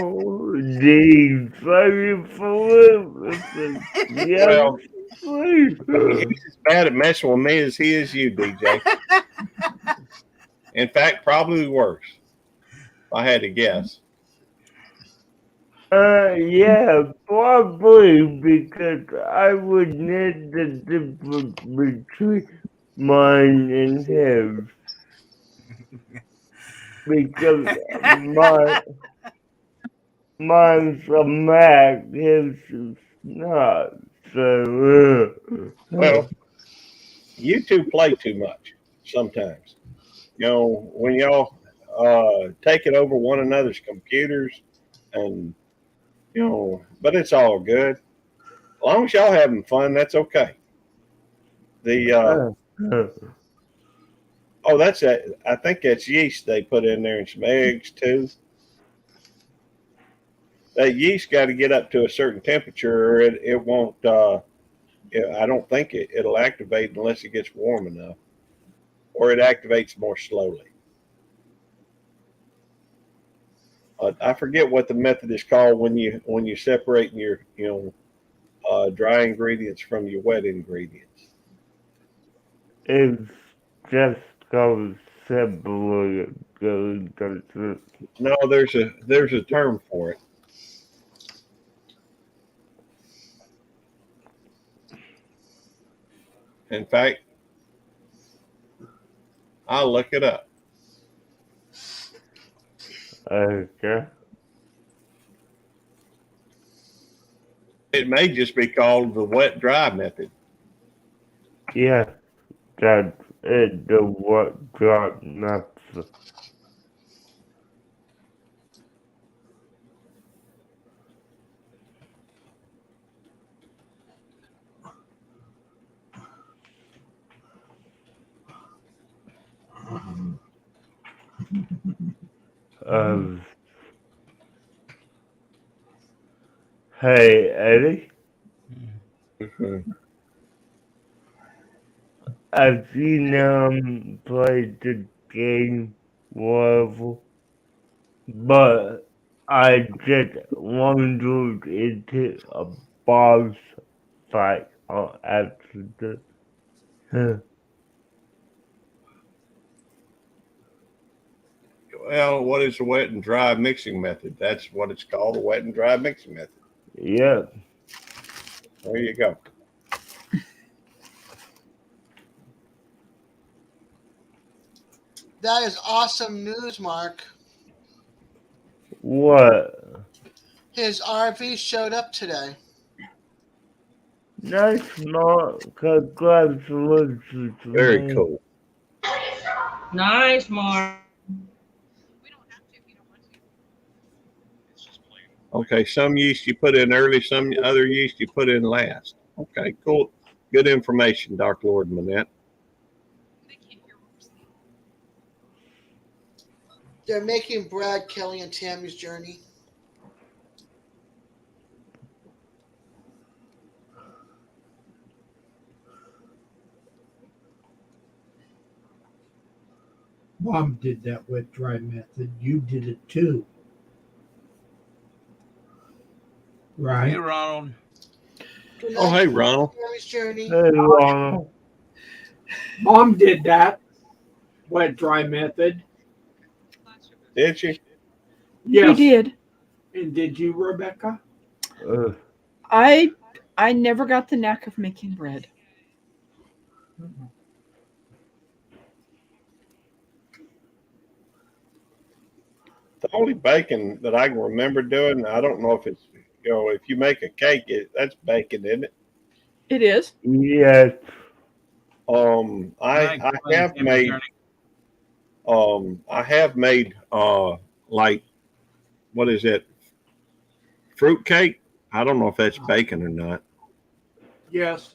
deep Well, he's as bad at messing with me as he is you, DJ. In fact, probably worse. If I had to guess. Yeah, probably because I would need the difference between mine and his. Because mine's a Mac, his is not. So, Well, you two play too much sometimes. You know, when y'all taking over one another's computers and, but it's all good. As long as y'all having fun, that's okay. That's it. I think that's yeast they put in there and some eggs too. That yeast got to get up to a certain temperature or it won't, I don't think it'll activate unless it gets warm enough, or it activates more slowly. I forget what the method is called when you separating your dry ingredients from your wet ingredients. it's just called separate. No, there's a term for it. In fact, I'll look it up. Okay. It may just be called the wet dry method. Yeah, that's it, the what drop nuts. Hey, Eddie. Have you played the game Marvel? But I just wandered into a boss fight on accident. Well, what is the wet and dry mixing method? That's what it's called, the wet and dry mixing method. Yeah. There you go. That is awesome news, Mark. What? His RV showed up today. Nice, Mark. Congratulations. Very cool. Nice, Mark. Okay, some yeast you put in early, some other yeast you put in last. Okay, cool. Good information, Dark Lord Manette. They're making Brad, Kelly, and Tammy's journey. Mom did that wet dry method. You did it too. Right. Hey, Ronald. Oh, hey, Ronald. Tammy's journey. Hey, Ronald. Mom did that wet dry method. Did she? Yes. She did. And did you, Rebecca? I never got the knack of making bread. The only baking that I can remember doing, I don't know if it's, if you make a cake, that's baking, isn't it? It is. Yes. I have made like, what is it? fruitcake. I don't know if that's bacon or not. Yes.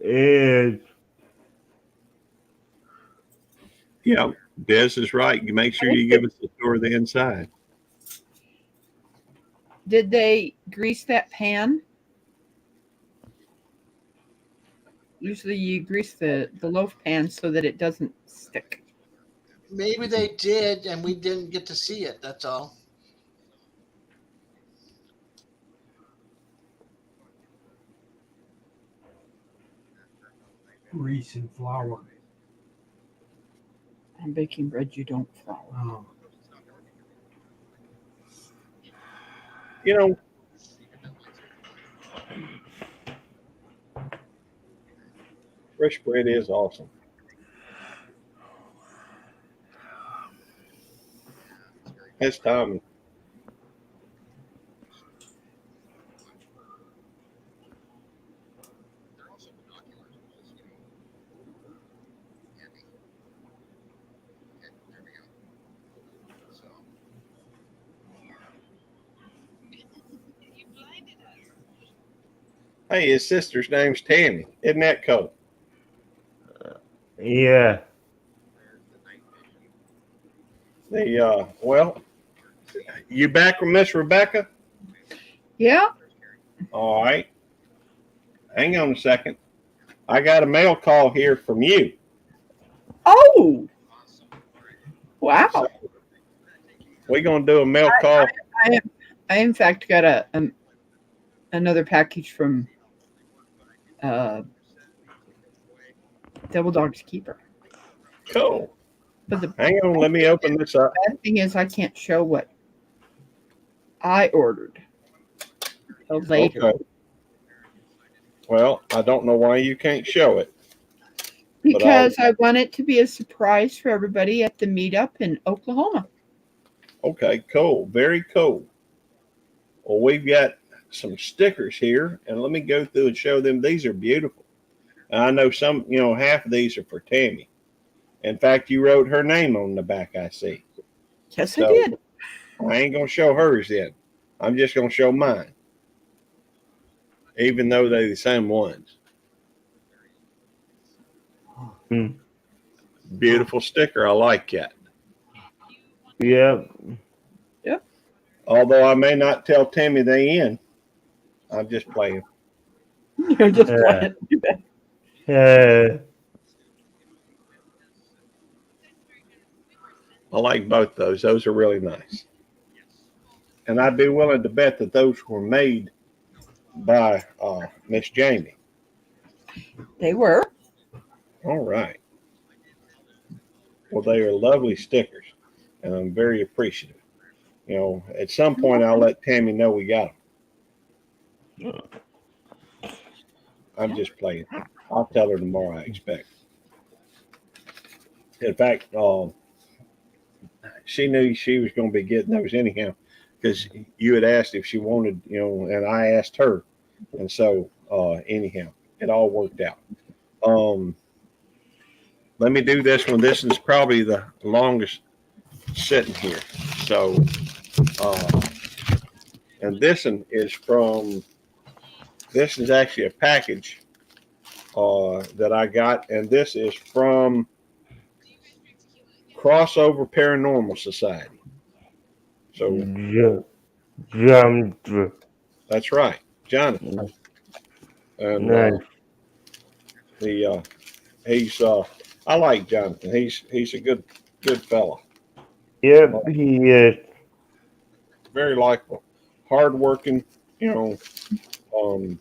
And Yeah, Des is right. You make sure you give us a tour of the inside. Did they grease that pan? Usually you grease the loaf pan so that it doesn't stick. Maybe they did, and we didn't get to see it. That's all. Grease and flour. On baking bread, you don't flour. Oh. You know, fresh bread is awesome. It's time. Hey, his sister's name's Tammy. Isn't that cool? yeah. Well, you back from Miss Rebecca? Yeah. All right. Hang on a second. I got a mail call here from you. Oh. Wow. So we're gonna do a mail call. I in fact got another package from Devil Dog's Keeper. Cool. But the Hang on, let me open this up. bad thing is I can't show what I ordered till later. Okay. Well, I don't know why you can't show it. Because I want it to be a surprise for everybody at the meetup in Oklahoma. Okay, cool. Very cool. Well, we've got some stickers here, and let me go through and show them. These are beautiful. And I know some, half of these are for Tammy. In fact, you wrote her name on the back, I see. Yes, So, I did. I ain't going to show hers then. I'm just going to show mine. Even though they're the same ones. Beautiful sticker. I like that. Yep. Yep. Although I may not tell Tammy they in. I'm just playing. You're just playing. I like both those. Those are really nice. And I'd be willing to bet that those were made by Miss Jamie. They were. All right. Well, they are lovely stickers, and I'm very appreciative. At some point, I'll let Tammy know we got them. I'm just playing. I'll tell her tomorrow, I expect. In fact, she knew she was going to be getting those anyhow, because you had asked if she wanted, and I asked her. And so, anyhow, it all worked out. Let me do this one. This is probably the longest sitting here. So, and this one is this is actually a package that I got, and this is from Crossover Paranormal Society. So, Jonathan. That's right, Jonathan. And Nice. he's I like Jonathan. He's a good fella. Yep, he is. Very likable, hardworking, and I'm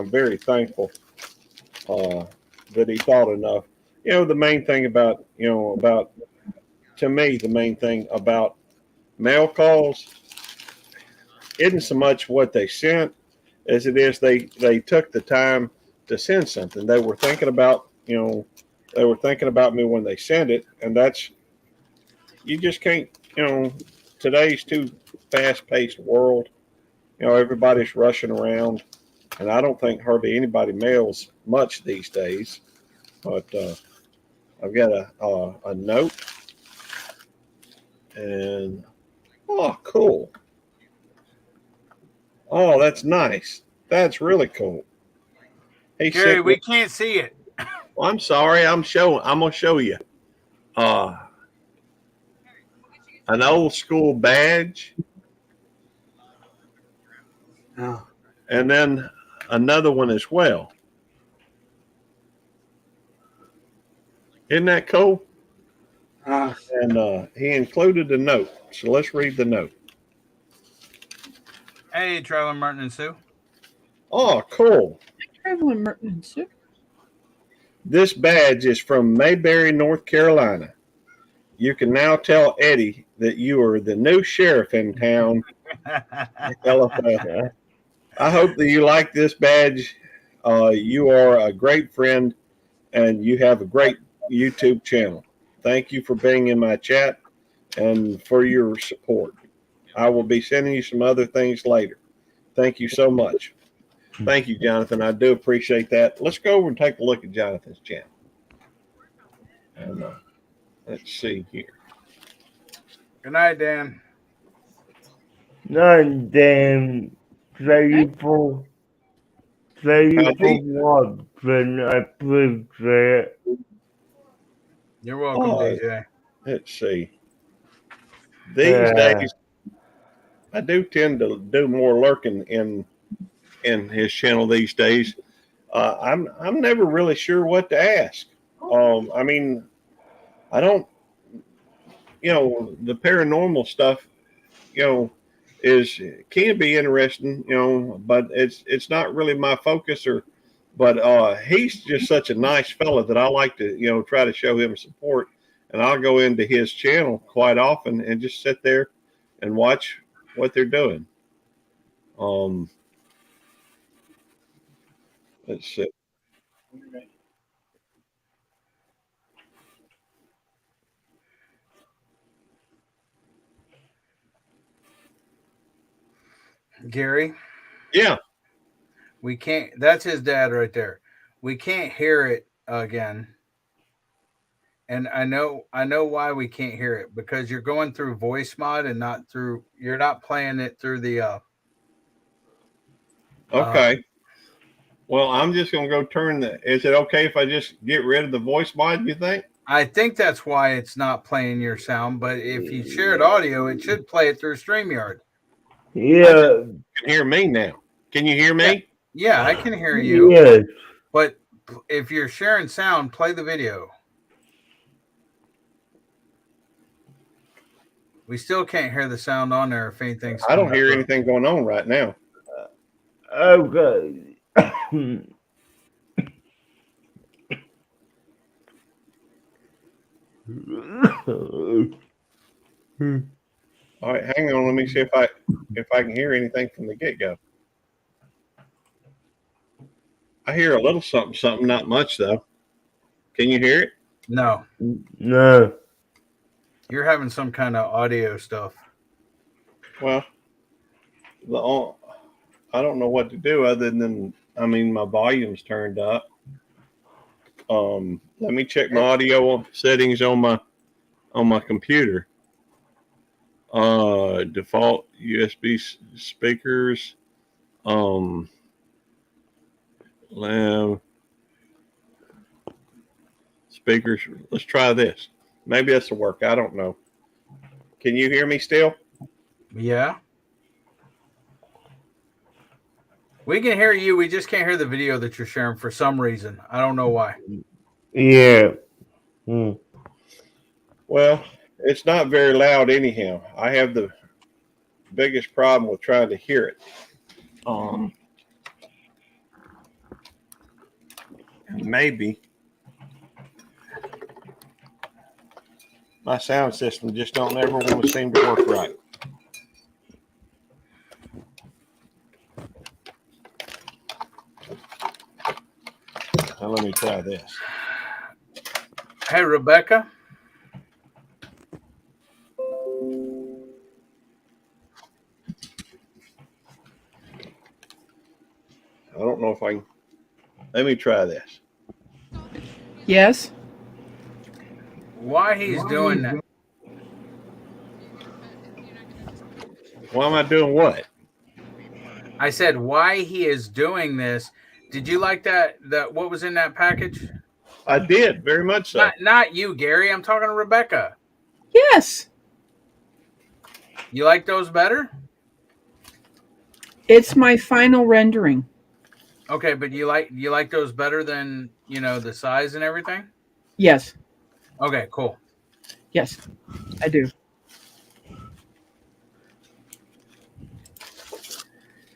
very thankful that he thought enough. The main thing about to me, the main thing about mail calls isn't so much what they sent as it is they took the time to send something. They were thinking about me when they sent it, and that's, you just can't, today's too fast-paced world. Everybody's rushing around, and I don't think hardly anybody mails much these days. But I've got a note, and Oh, cool. Oh, that's nice. That's really cool. He Gary, sent we me. can't see it. Well, I'm sorry. I'm gonna show you. Uh, an old school badge, Oh. and then another one as well. Isn't that cool? And he included a note. So let's read the note. Hey, Trailer Martin and Sue. Oh, cool. Traveling Merton, sir. This badge is from Mayberry, North Carolina. You can now tell Eddie that you are the new sheriff in town. LFL. I hope that you like this badge. You are a great friend and you have a great YouTube channel. Thank you for being in my chat and for your support. I will be sending you some other things later. Thank you so much. Thank you, Jonathan. I do appreciate that. Let's go over and take a look at Jonathan's channel. And, let's see here. Good night, Dan. Not damn playful watching. I appreciate it. You're welcome, Oh, DJ. let's see. These days, I do tend to do more lurking in his channel these days. I'm never really sure what to ask. I mean, I don't, the paranormal stuff, can be interesting, but it's not really my focus but he's just such a nice fella that I like to, try to show him support. And I'll go into his channel quite often and just sit there and watch what they're doing. Let's see. Gary? Yeah. We can't. That's his dad right there. We can't hear it again. And I know why we can't hear it, because you're going through voice mod and you're not playing it through the Okay. Well, I'm just going to go is it okay if I just get rid of the voice mod, you think? I think that's why it's not playing your sound, but if you shared audio, it should play it through StreamYard. Yeah. You can hear me now. Can you hear me? Yeah, I can hear you. Yes. But if you're sharing sound, play the video. We still can't hear the sound on there if anything's I don't hear anything going on right now. Okay. All right, hang on. Let me see if I can hear anything from the get-go. I hear a little something, not much though. Can you hear it? No. No. You're having some kind of audio stuff. Well, I don't know what to do other than, my volume's turned up. Let me check my audio settings on my computer. Default USB speakers. Speakers. Let's try this. Maybe this will work. I don't know. Can you hear me still? Yeah. We can hear you. We just can't hear the video that you're sharing for some reason. I don't know why. Yeah. Well, it's not very loud anyhow. I have the biggest problem with trying to hear it. Maybe my sound system just don't ever want to seem to work right. Now let me try this. Hey, Rebecca. I don't know if I can. Let me try this. Yes. Why he's doing that? Why am I doing what? I said why he is doing this. Did you like that what was in that package? I did, very much so. Not you, Gary. I'm talking to Rebecca. Yes. You like those better? It's my final rendering. Okay, but you like those better than, the size and everything? Yes. Okay, cool. Yes, I do.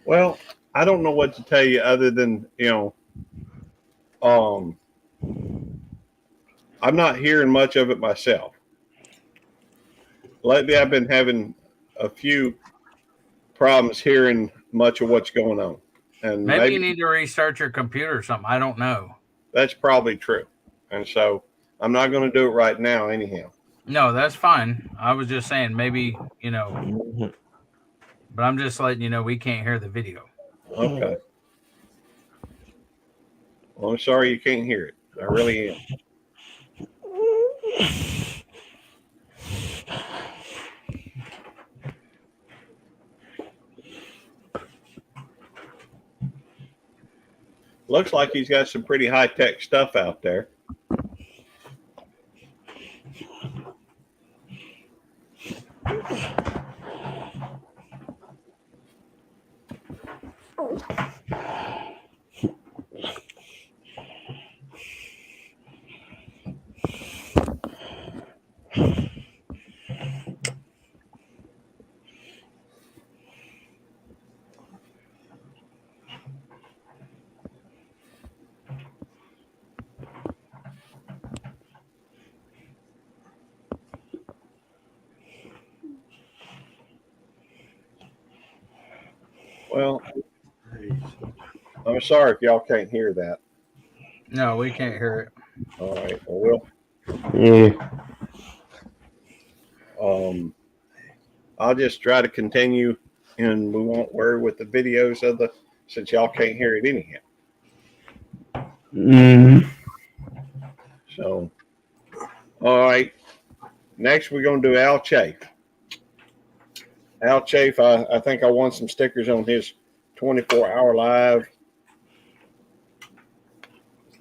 Well, I don't know what to tell you other than, I'm not hearing much of it myself. Lately, I've been having a few problems hearing much of what's going on. And Maybe you need to restart your computer or something. I don't know. That's probably true. And so I'm not going to do it right now anyhow. No, that's fine. I was just saying maybe, but I'm just letting you know we can't hear the video. Okay. Well, I'm sorry you can't hear it. I really am. Looks like he's got some pretty high-tech stuff out there. Well, I'm sorry if y'all can't hear that. No, we can't hear it. All right. Well, Yeah. I'll just try to continue, and we won't worry with the videos since y'all can't hear it anyhow. So, all right. Next, we're going to do Al Chafe. Al Chafe, I think I won some stickers on his 24-hour live.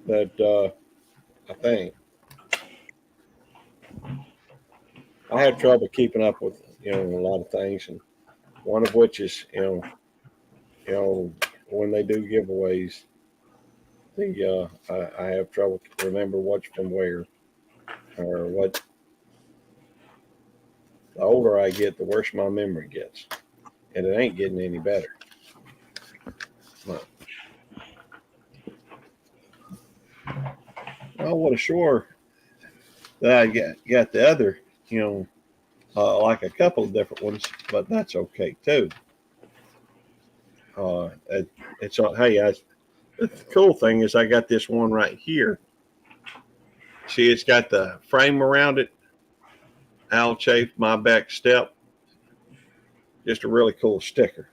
That I think I had trouble keeping up with a lot of things, and one of which is when they do giveaways, I have trouble to remember what's from where or what. The older I get, the worse my memory gets, and it ain't getting any better. No. I would have sure that I got the other, like a couple of different ones, but that's okay too. It's hey, the cool thing is I got this one right here. See, it's got the frame around it. Al Chafe, my back step. Just a really cool sticker.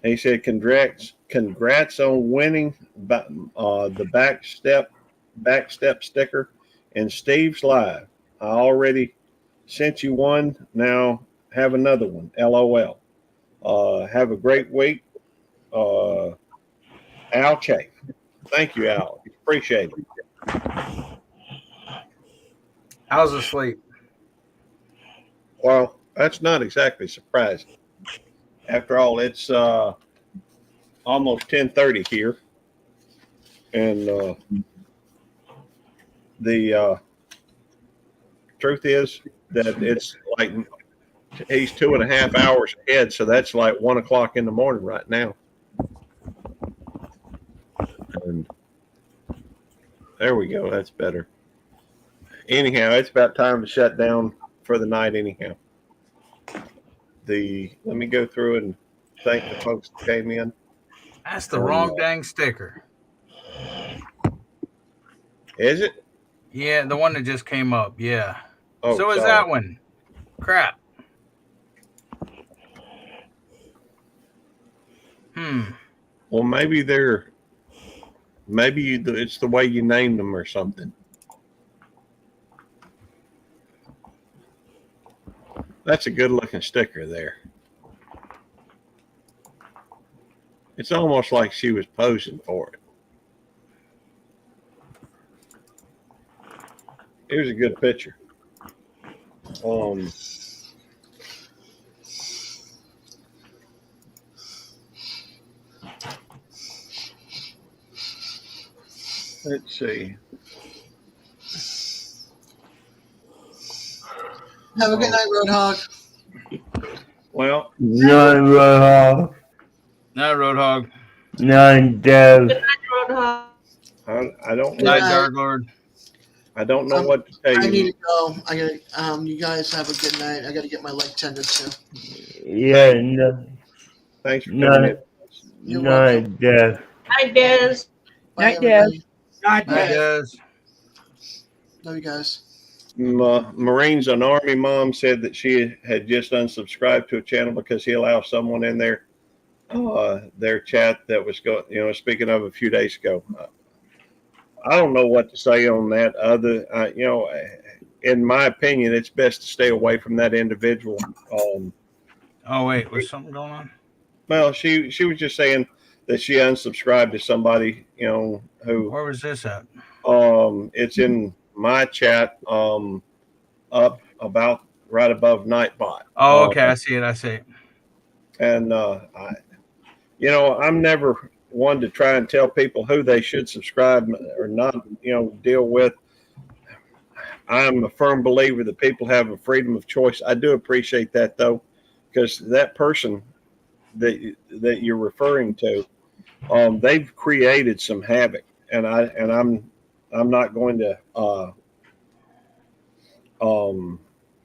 And he said, congrats on winning the back step sticker and Steve's live. I already sent you one. Now have another one. LOL. Have a great week. Al Chafe. Thank you, Al. Appreciate it. Al's asleep. Well, that's not exactly surprising. After all, it's almost 10:30 here, and the truth is that it's like he's 2.5 hours ahead, so that's like 1 o'clock in the morning right now. And there we go. That's better. Anyhow, it's about time to shut down for the night. Anyhow, let me go through and thank the folks that came in. That's the wrong dang sticker. Is it? Yeah, the one that just came up. Yeah. Oh, so is sorry. that one. Crap. Well, maybe it's the way you named them or something. That's a good looking sticker there. It's almost like she was posing for it. Here's a good picture. Let's see. Have a good night, Roadhog. Well, None Roadhog. No, Roadhog. None Dev. I don't Good know. night. Dark Lord. I don't know what to tell I need you. to go. I gotta. You guys have a good night. I gotta get my leg tended to. Yeah, no. Thanks for coming in. You're welcome. None Dev. Hi, Des. Bye, Night, Des. everybody. Night, Night, Dad. Des. Love you guys. Marines on Army mom said that she had just unsubscribed to a channel because he allowed someone in their chat that was speaking of a few days ago. I don't know what to say on that. In my opinion, it's best to stay away from that individual. Oh wait, was something going on? Well, she was just saying that she unsubscribed to somebody, who. Where was this at? It's in my chat. Up about right above Nightbot. Oh, okay, I see it. I see it. And I'm never one to try and tell people who they should subscribe or not, deal with. I'm a firm believer that people have a freedom of choice. I do appreciate that though, because that person that you're referring to, they've created some havoc, and I'm not going to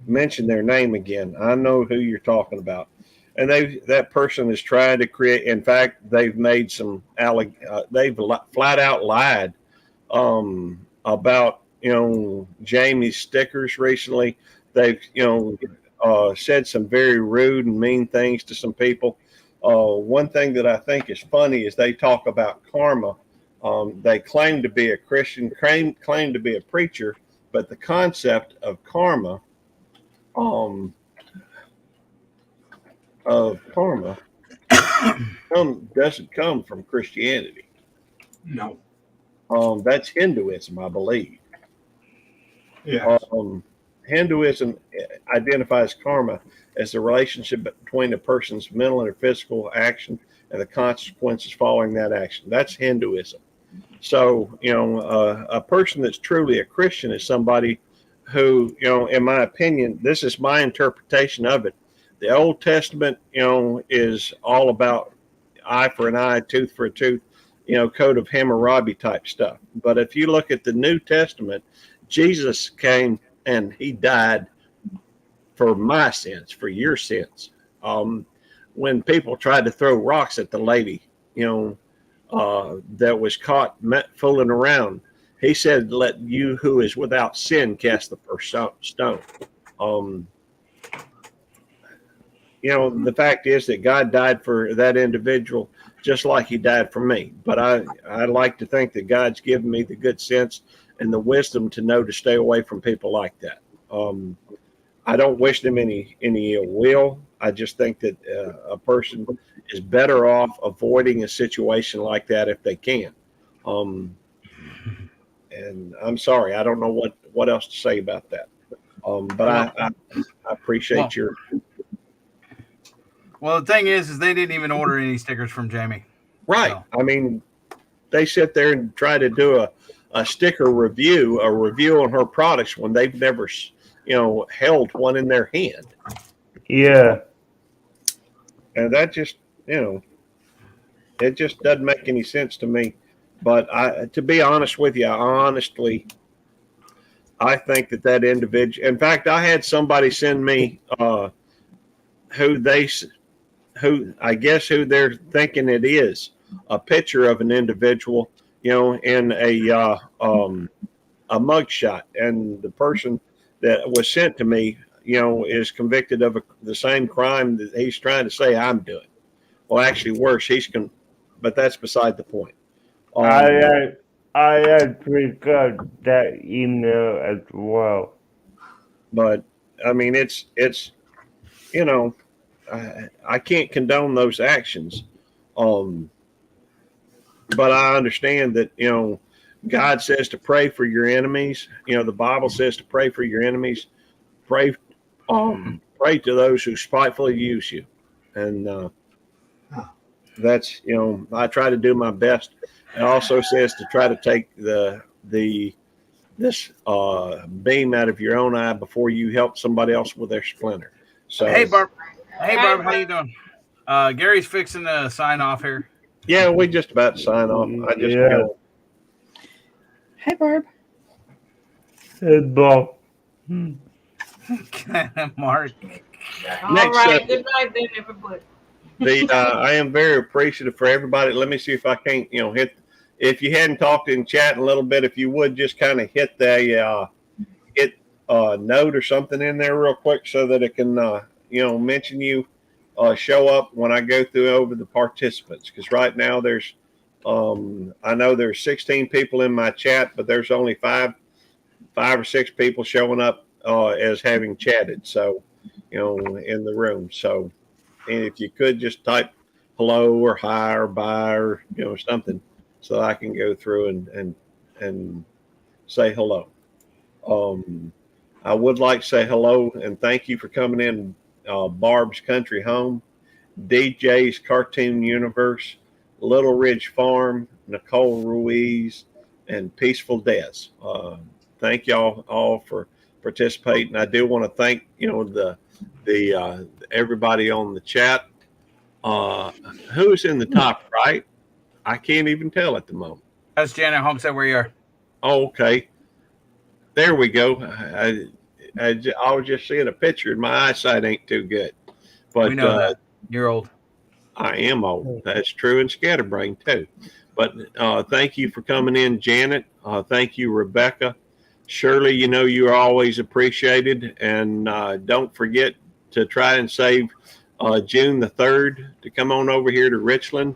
mention their name again. I know who you're talking about, and that person is trying to create. In fact, they've made some they've flat out lied about Jamie's stickers recently. They've said some very rude and mean things to some people. One thing that I think is funny is they talk about karma. They claim to be a Christian, claim to be a preacher, but the concept of karma doesn't come from Christianity. No. That's Hinduism, I believe. Yes. Hinduism identifies karma as the relationship between a person's mental or physical action and the consequences following that action. That's Hinduism. So, a person that's truly a Christian is somebody who, in my opinion, this is my interpretation of it. The Old Testament, is all about eye for an eye, tooth for a tooth, code of Hammurabi type stuff. But if you look at the New Testament, Jesus came and he died for my sins, for your sins. When people tried to throw rocks at the lady, that was caught fooling around, he said, "Let you who is without sin cast the first stone." The fact is that God died for that individual just like he died for me. But I like to think that God's given me the good sense and the wisdom to know to stay away from people like that. I don't wish them any ill will. I just think that a person is better off avoiding a situation like that if they can. And I'm sorry, I don't know what else to say about that. But I appreciate your. Well, the thing is they didn't even order any stickers from Jamie. Right. So. I mean, they sit there and try to do a sticker review, a review on her products when they've never, held one in their hand. Yeah. And that just, it just doesn't make any sense to me. But to be honest with you, I think that individual. In fact, I had somebody send me who I guess who they're thinking it is, a picture of an individual, in a mugshot, and the person that was sent to me, is convicted of the same crime that he's trying to say I'm doing. Well, actually, worse, but that's beside the point. I actually got that email as well. But I mean, it's I can't condone those actions. but I understand that, God says to pray for your enemies. The Bible says to pray for your enemies. Pray, pray to those who spitefully use you. And that's, I try to do my best. It also says to try to take this beam out of your own eye before you help somebody else with their splinter. So Hey Barb, how you doing? Gary's fixing to sign off here. Yeah, we just about to sign off. I just Hey, Barb. Hey, Bob. Mark. All Next, right. Good night then, everybody. I am very appreciative for everybody. Let me see if I can't, hit. If you hadn't talked in chat in a little bit, if you would just kind of hit the note or something in there real quick so that it can, mention you, show up when I go through over the participants. Because right now there's, I know there's 16 people in my chat, but there's only five or six people showing up as having chatted. So, in the room. So, and if you could just type hello or hi or bye or something, so I can go through and say hello. I would like to say hello and thank you for coming in, Barb's Country Home, DJ's Cartoon Universe, Little Ridge Farm, Nicole Ruiz, and Peaceful Des. Thank y'all all for participating. I do want to thank the everybody on the chat. Who's in the top right? I can't even tell at the moment. That's Janet-Homestead where you are. Oh, okay. There we go. I was just seeing a picture and my eyesight ain't too good. But we know that. You're old. I am old. That's true, and scatterbrain too. But thank you for coming in, Janet. Thank you, Rebecca. Shirley, you're always appreciated. And don't forget to try and save June the 3rd to come on over here to Richland.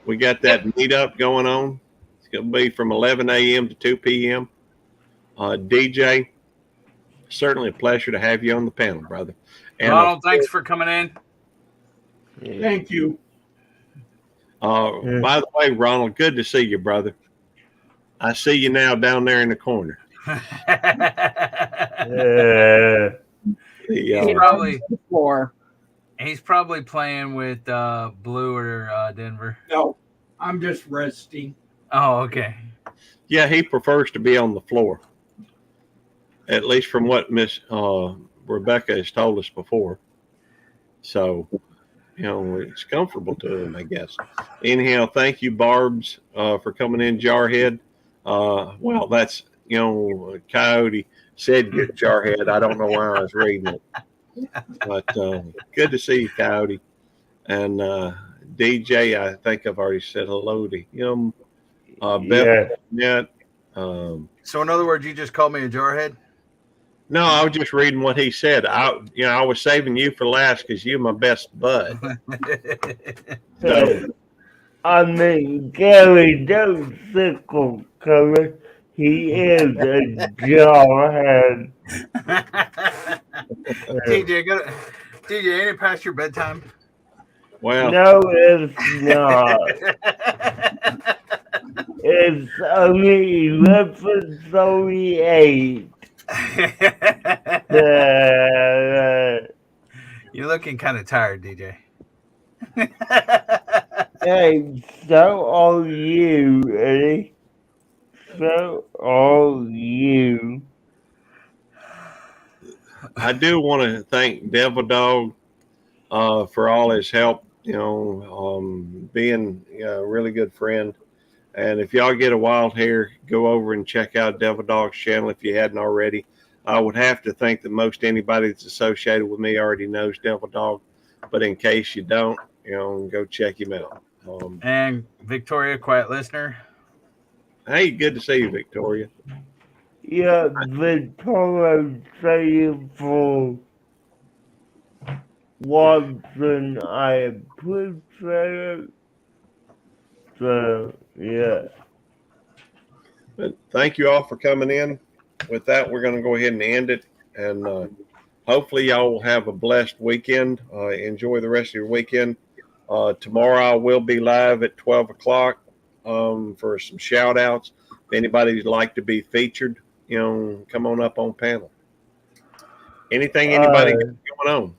We got that meetup going on. It's going to be from 11 a.m. to 2 p.m. DJ, certainly a pleasure to have you on the panel, brother. And Ronald, thanks for coming in. Thank you. By the way, Ronald, good to see you, brother. I see you now down there in the corner. He's probably playing with Blue or Denver. No, I'm just resting. Oh, okay. Yeah, he prefers to be on the floor, at least from what Miss Rebecca has told us before. So, it's comfortable to him, I guess. Anyhow, thank you, Barb's, for coming in, Jarhead. Well, that's, Coyote said get Jarhead. I don't know why I was reading it. But good to see you, Coyote. And DJ, I think I've already said hello to him. Beth, so in other words, you just called me a jarhead? No, I was just reading what he said. I was saving you for last because you're my best bud. So, I mean, Gary, don't sickle color. He is a jarhead. DJ, ain't it past your bedtime? Well, no, it's not. It's only 11, it's only 8. You're looking kind of tired, DJ. Hey, so are you, Eddie. So are you. I do want to thank Devil Dog for all his help, being a really good friend. And if y'all get a wild hair, go over and check out Devil Dog's channel if you hadn't already. I would have to think that most anybody that's associated with me already knows Devil Dog. But in case you don't, go check him out. And Victoria, quiet listener. Hey, good to see you, Victoria. Yeah, Victoria, thank you for watching. I appreciate it. So, yeah. But thank you all for coming in. With that, we're going to go ahead and end it. And hopefully y'all will have a blessed weekend. Enjoy the rest of your weekend. Tomorrow I will be live at 12 o'clock for some shout outs. If anybody'd like to be featured, come on up on panel. Anything anybody got going on?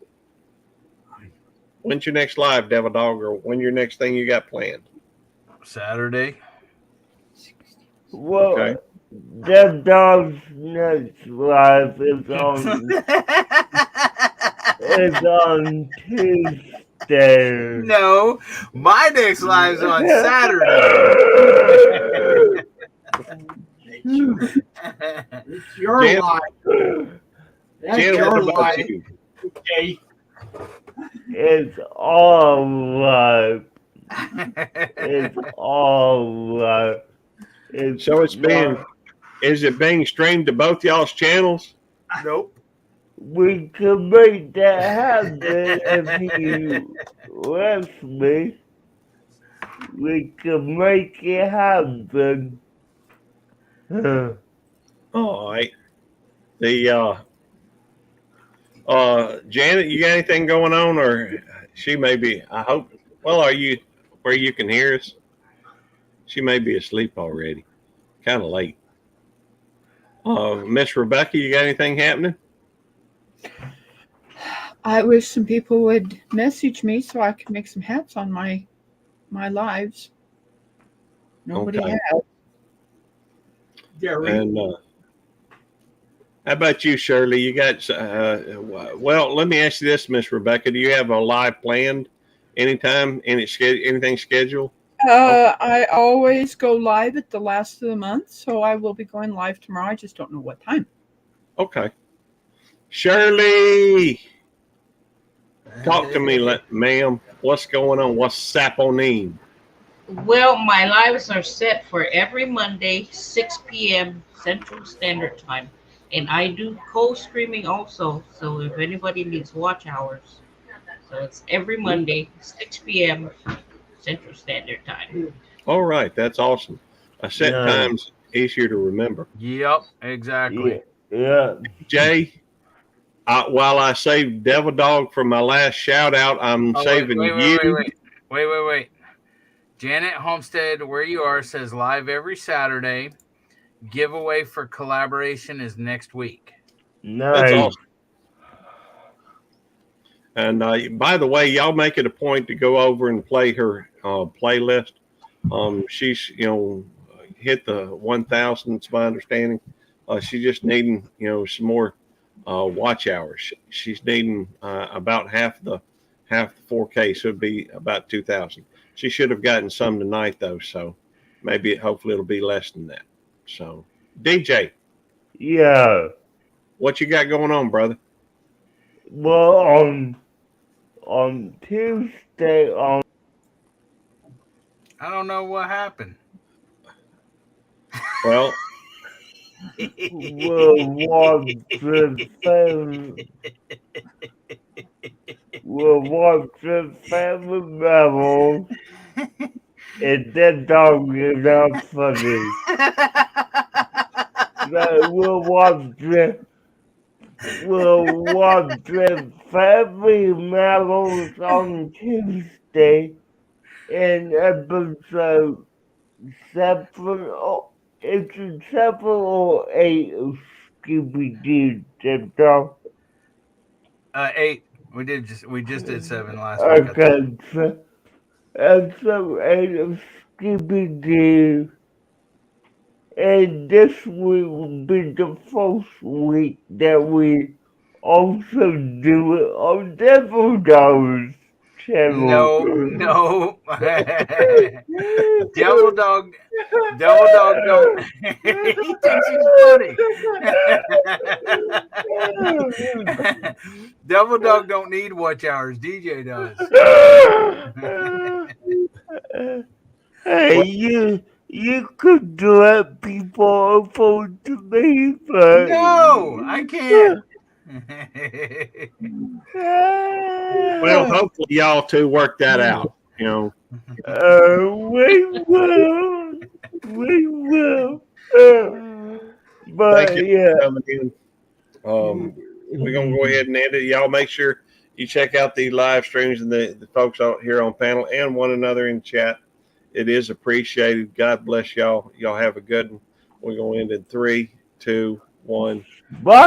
When's your next live, Devil Dog, or when your next thing you got planned? Saturday. Well, Okay. the dog's next live is on Tuesday. No, my next live's on Saturday. It's your Jan- life. That's Janet, your what about life. you? Okay. It's all live. It's all live. So is it being streamed to both y'all's channels? Nope. We can make that happen if you let me. We can make it happen. All right. The Janet, you got anything going on, or she may be? I hope. Well, are you where you can hear us? She may be asleep already. Kind of late. Miss Rebecca, you got anything happening? I wish some people would message me so I could make some hats on my lives. Nobody Okay. has. Gary. And how about you, Shirley? You got well, let me ask you this, Miss Rebecca. Do you have a live planned anytime? Anything scheduled? I always go live at the last of the month, so I will be going live tomorrow. I just don't know what time. Okay. Shirley, talk to me, ma'am. What's going on? What's saponin? Well, my lives are set for every Monday, 6 p.m. Central Standard Time. And I do co-streaming also. So if anybody needs watch hours. So it's every Monday, 6 p.m. Central Standard Time. All right. That's awesome. A set time's easier to remember. Yep, exactly. Yeah. Jay, while I saved Devil Dog for my last shout out, I'm saving you. Wait. Janet-Homestead, where you are, says live every Saturday. Giveaway for collaboration is next week. Nice. That's awesome. And by the way, y'all make it a point to go over and play her playlist. She's hit the 1,000. It's my understanding. She's just needing some more watch hours. She's needing about half the 4K, so it'd be about 2,000. She should have gotten some tonight though, so hopefully it'll be less than that. So DJ, Yeah. what you got going on, brother? Well, on Tuesday I don't know what happened. Well, we'll watch the family level, and that dog is not funny. So we'll watch the family levels on Tuesday in episode 7 or 8 of Scooby-Doo, the dog. 8. We just did 7 last week. Okay, so episode 8 of Scooby-Doo, and this week will be the first week that we also do it on Devil Dog's channel. No. Devil Dog don't. He thinks he's funny. Devil Dog don't need watch hours. DJ does. Hey, you could let people afford to me, but No, I can't. Well, hopefully y'all two work that out. We will. But Thank you yeah, for coming in. We're gonna go ahead and end it. Y'all make sure you check out the live streams and the folks out here on panel and one another in chat. It is appreciated. God bless y'all. Y'all have a good one. We're going to end in 3, 2, 1. Bye.